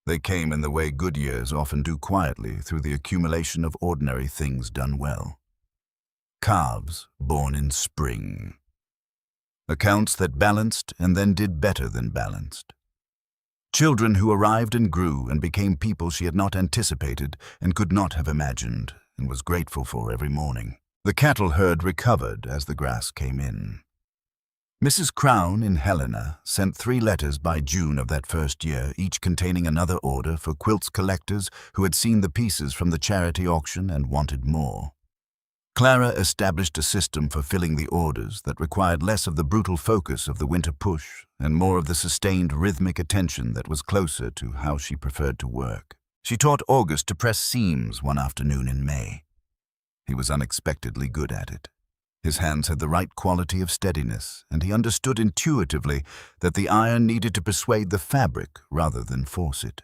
They came in the way good years often do, quietly, through the accumulation of ordinary things done well. Calves born in spring. Accounts that balanced and then did better than balanced. Children who arrived and grew and became people she had not anticipated and could not have imagined, and was grateful for every morning. The cattle herd recovered as the grass came in. Mrs. Crown in Helena sent 3 letters by June of that first year, each containing another order for quilts collectors who had seen the pieces from the charity auction and wanted more. Clara established a system for filling the orders that required less of the brutal focus of the winter push and more of the sustained rhythmic attention that was closer to how she preferred to work. She taught August to press seams one afternoon in May. He was unexpectedly good at it. His hands had the right quality of steadiness, and he understood intuitively that the iron needed to persuade the fabric rather than force it.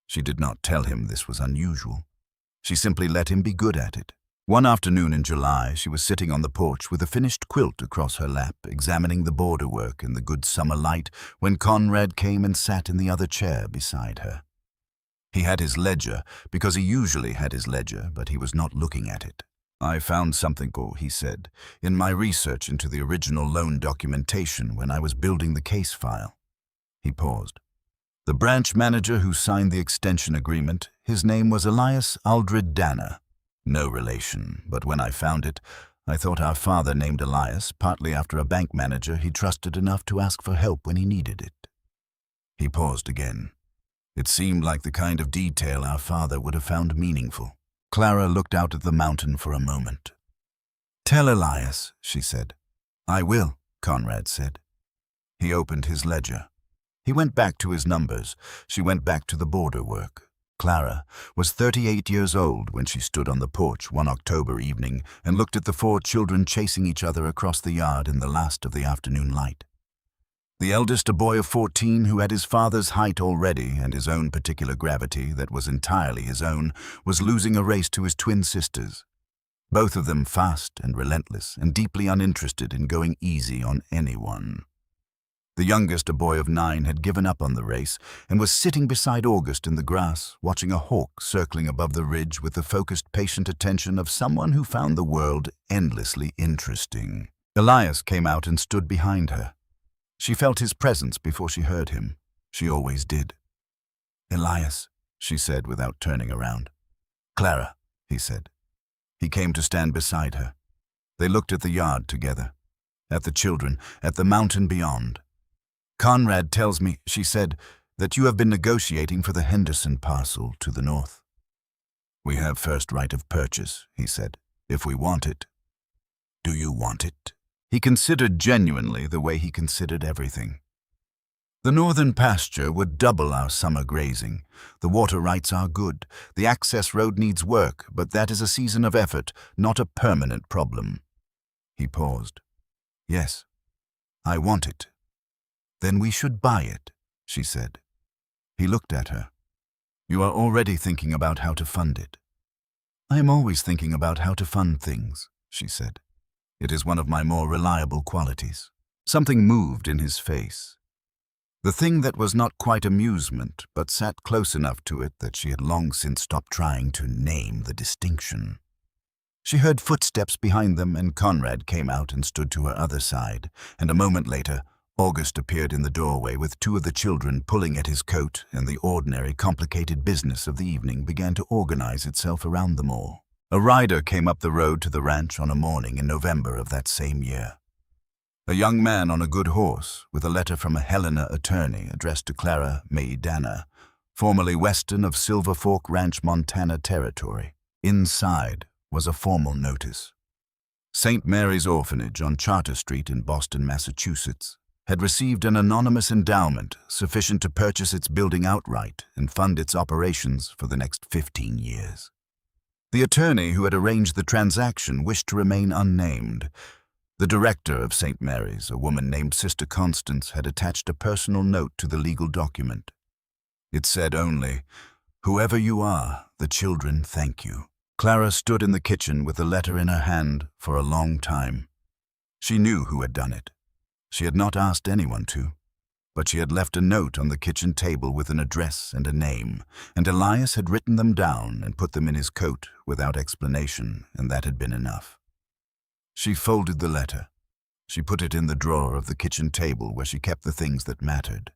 She did not tell him this was unusual. She simply let him be good at it. One afternoon in July, she was sitting on the porch with a finished quilt across her lap, examining the borderwork in the good summer light, when Conrad came and sat in the other chair beside her. He had his ledger, because he usually had his ledger, but he was not looking at it. "I found something," he said, "in my research into the original loan documentation when I was building the case file." He paused. "The branch manager who signed the extension agreement, his name was Elias Aldred Danner. No relation, but when I found it, I thought our father named Elias, partly after a bank manager he trusted enough to ask for help when he needed it." He paused again. It seemed like the kind of detail our father would have found meaningful. Clara looked out at the mountain for a moment. "Tell Elias," she said. "I will," Conrad said. He opened his ledger. He went back to his numbers. She went back to the border work. Clara was 38 years old when she stood on the porch one October evening and looked at the 4 children chasing each other across the yard in the last of the afternoon light. The eldest, a boy of 14 who had his father's height already and his own particular gravity that was entirely his own, was losing a race to his twin sisters. Both of them fast and relentless and deeply uninterested in going easy on anyone. The youngest, a boy of 9, had given up on the race and was sitting beside August in the grass, watching a hawk circling above the ridge with the focused, patient attention of someone who found the world endlessly interesting. Elias came out and stood behind her. She felt his presence before she heard him. She always did. "Elias," she said without turning around. "Clara," he said. He came to stand beside her. They looked at the yard together, at the children, at the mountain beyond. "Conrad tells me," she said, "that you have been negotiating for the Henderson parcel to the north." "We have first right of purchase," he said, "if we want it." "Do you want it?" He considered genuinely the way he considered everything. "The northern pasture would double our summer grazing. The water rights are good. The access road needs work, but that is a season of effort, not a permanent problem." He paused. "Yes, I want it." "Then we should buy it," she said. He looked at her. "You are already thinking about how to fund it." "I am always thinking about how to fund things," she said. "It is one of my more reliable qualities." Something moved in his face. The thing that was not quite amusement, but sat close enough to it that she had long since stopped trying to name the distinction. She heard footsteps behind them, and Conrad came out and stood to her other side, and a moment later, August appeared in the doorway with 2 of the children pulling at his coat, and the ordinary, complicated business of the evening began to organize itself around them all. A rider came up the road to the ranch on a morning in November of that same year. A young man on a good horse, with a letter from a Helena attorney addressed to Clara May Danner, formerly Weston of Silver Fork Ranch, Montana Territory. Inside was a formal notice. St. Mary's Orphanage on Charter Street in Boston, Massachusetts, had received an anonymous endowment sufficient to purchase its building outright and fund its operations for the next 15 years. The attorney who had arranged the transaction wished to remain unnamed. The director of St. Mary's, a woman named Sister Constance, had attached a personal note to the legal document. It said only, "Whoever you are, the children thank you." Clara stood in the kitchen with the letter in her hand for a long time. She knew who had done it. She had not asked anyone to, but she had left a note on the kitchen table with an address and a name, and Elias had written them down and put them in his coat without explanation, and that had been enough. She folded the letter. She put it in the drawer of the kitchen table where she kept the things that mattered.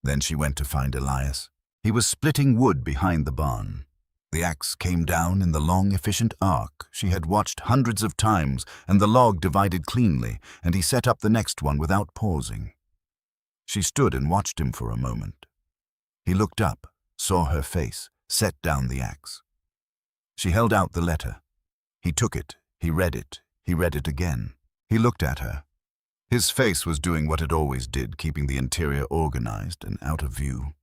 Then she went to find Elias. He was splitting wood behind the barn. The axe came down in the long, efficient arc she had watched hundreds of times, and the log divided cleanly, and he set up the next one without pausing. She stood and watched him for a moment. He looked up, saw her face, set down the axe. She held out the letter. He took it, he read it again. He looked at her. His face was doing what it always did, keeping the interior organized and out of view.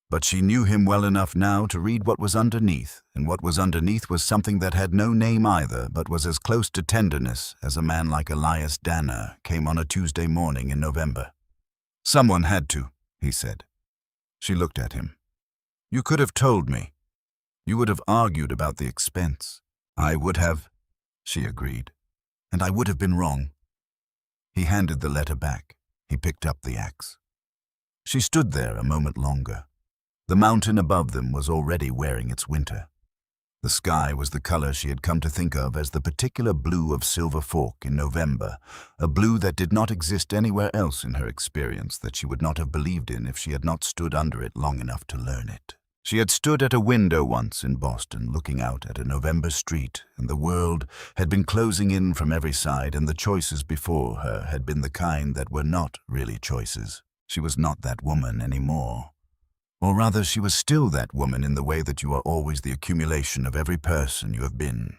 But she knew him well enough now to read what was underneath, and what was underneath was something that had no name either, but was as close to tenderness as a man like Elias Danner came on a Tuesday morning in November. "Someone had to," he said. She looked at him. "You could have told me. You would have argued about the expense." "I would have," she agreed, "and I would have been wrong." He handed the letter back. He picked up the axe. She stood there a moment longer. The mountain above them was already wearing its winter. The sky was the color she had come to think of as the particular blue of Silver Fork in November, a blue that did not exist anywhere else in her experience, that she would not have believed in if she had not stood under it long enough to learn it. She had stood at a window once in Boston, looking out at a November street, and the world had been closing in from every side, and the choices before her had been the kind that were not really choices. She was not that woman anymore. Or rather, she was still that woman in the way that you are always the accumulation of every person you have been.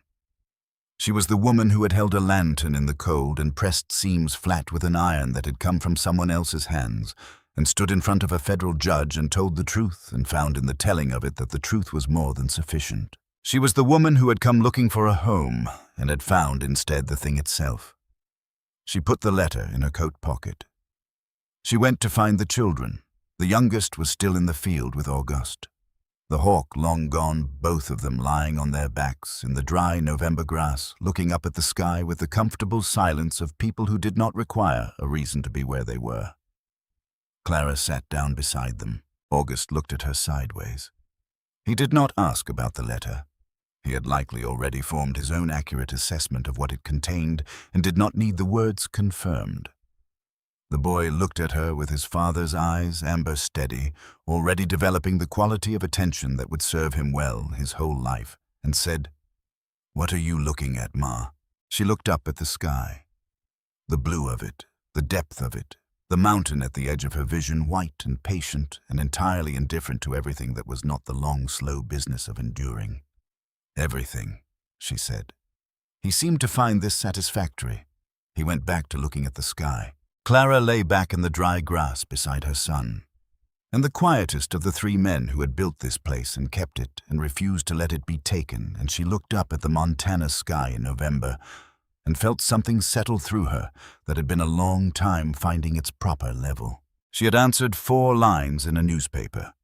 She was the woman who had held a lantern in the cold and pressed seams flat with an iron that had come from someone else's hands, and stood in front of a federal judge and told the truth, and found in the telling of it that the truth was more than sufficient. She was the woman who had come looking for a home, and had found instead the thing itself. She put the letter in her coat pocket. She went to find the children. The youngest was still in the field with Auguste. The hawk long gone, both of them lying on their backs in the dry November grass, looking up at the sky with the comfortable silence of people who did not require a reason to be where they were. Clara sat down beside them. Auguste looked at her sideways. He did not ask about the letter. He had likely already formed his own accurate assessment of what it contained and did not need the words confirmed. The boy looked at her with his father's eyes, amber steady, already developing the quality of attention that would serve him well his whole life, and said, "What are you looking at, Ma?" She looked up at the sky. The blue of it, the depth of it, the mountain at the edge of her vision, white and patient and entirely indifferent to everything that was not the long, slow business of enduring. "Everything," she said. He seemed to find this satisfactory. He went back to looking at the sky. Clara lay back in the dry grass beside her son, and the quietest of the three men who had built this place and kept it and refused to let it be taken, and she looked up at the Montana sky in November and felt something settle through her that had been a long time finding its proper level. She had answered 4 lines in a newspaper.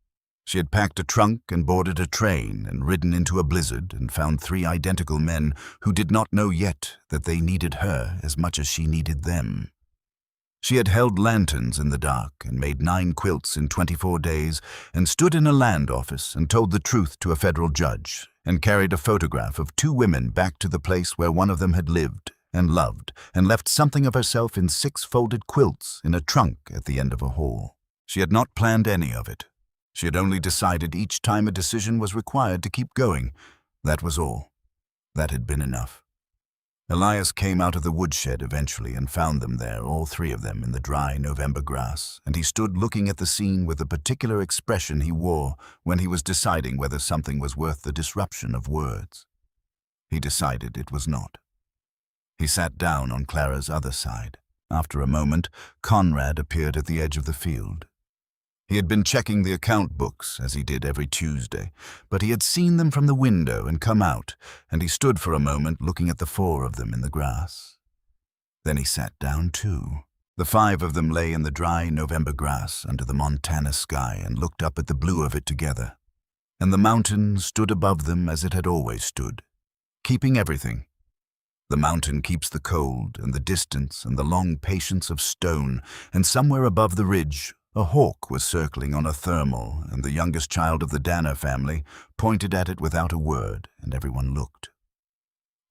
She had packed a trunk and boarded a train and ridden into a blizzard and found 3 identical men who did not know yet that they needed her as much as she needed them. She had held lanterns in the dark and made 9 quilts in 24 days and stood in a land office and told the truth to a federal judge and carried a photograph of 2 women back to the place where one of them had lived and loved and left something of herself in 6 folded quilts in a trunk at the end of a hall. She had not planned any of it. She had only decided each time a decision was required to keep going. That was all. That had been enough. Elias came out of the woodshed eventually and found them there, all 3 of them, in the dry November grass, and he stood looking at the scene with the particular expression he wore when he was deciding whether something was worth the disruption of words. He decided it was not. He sat down on Clara's other side. After a moment, Conrad appeared at the edge of the field. He had been checking the account books, as he did every Tuesday, but he had seen them from the window and come out, and he stood for a moment looking at the 4 of them in the grass. Then he sat down too. The 5 of them lay in the dry November grass under the Montana sky and looked up at the blue of it together. And the mountain stood above them as it had always stood, keeping everything. The mountain keeps the cold and the distance and the long patience of stone, and somewhere above the ridge, a hawk was circling on a thermal, and the youngest child of the Danner family pointed at it without a word, and everyone looked.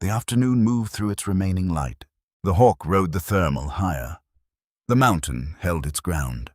The afternoon moved through its remaining light. The hawk rode the thermal higher. The mountain held its ground.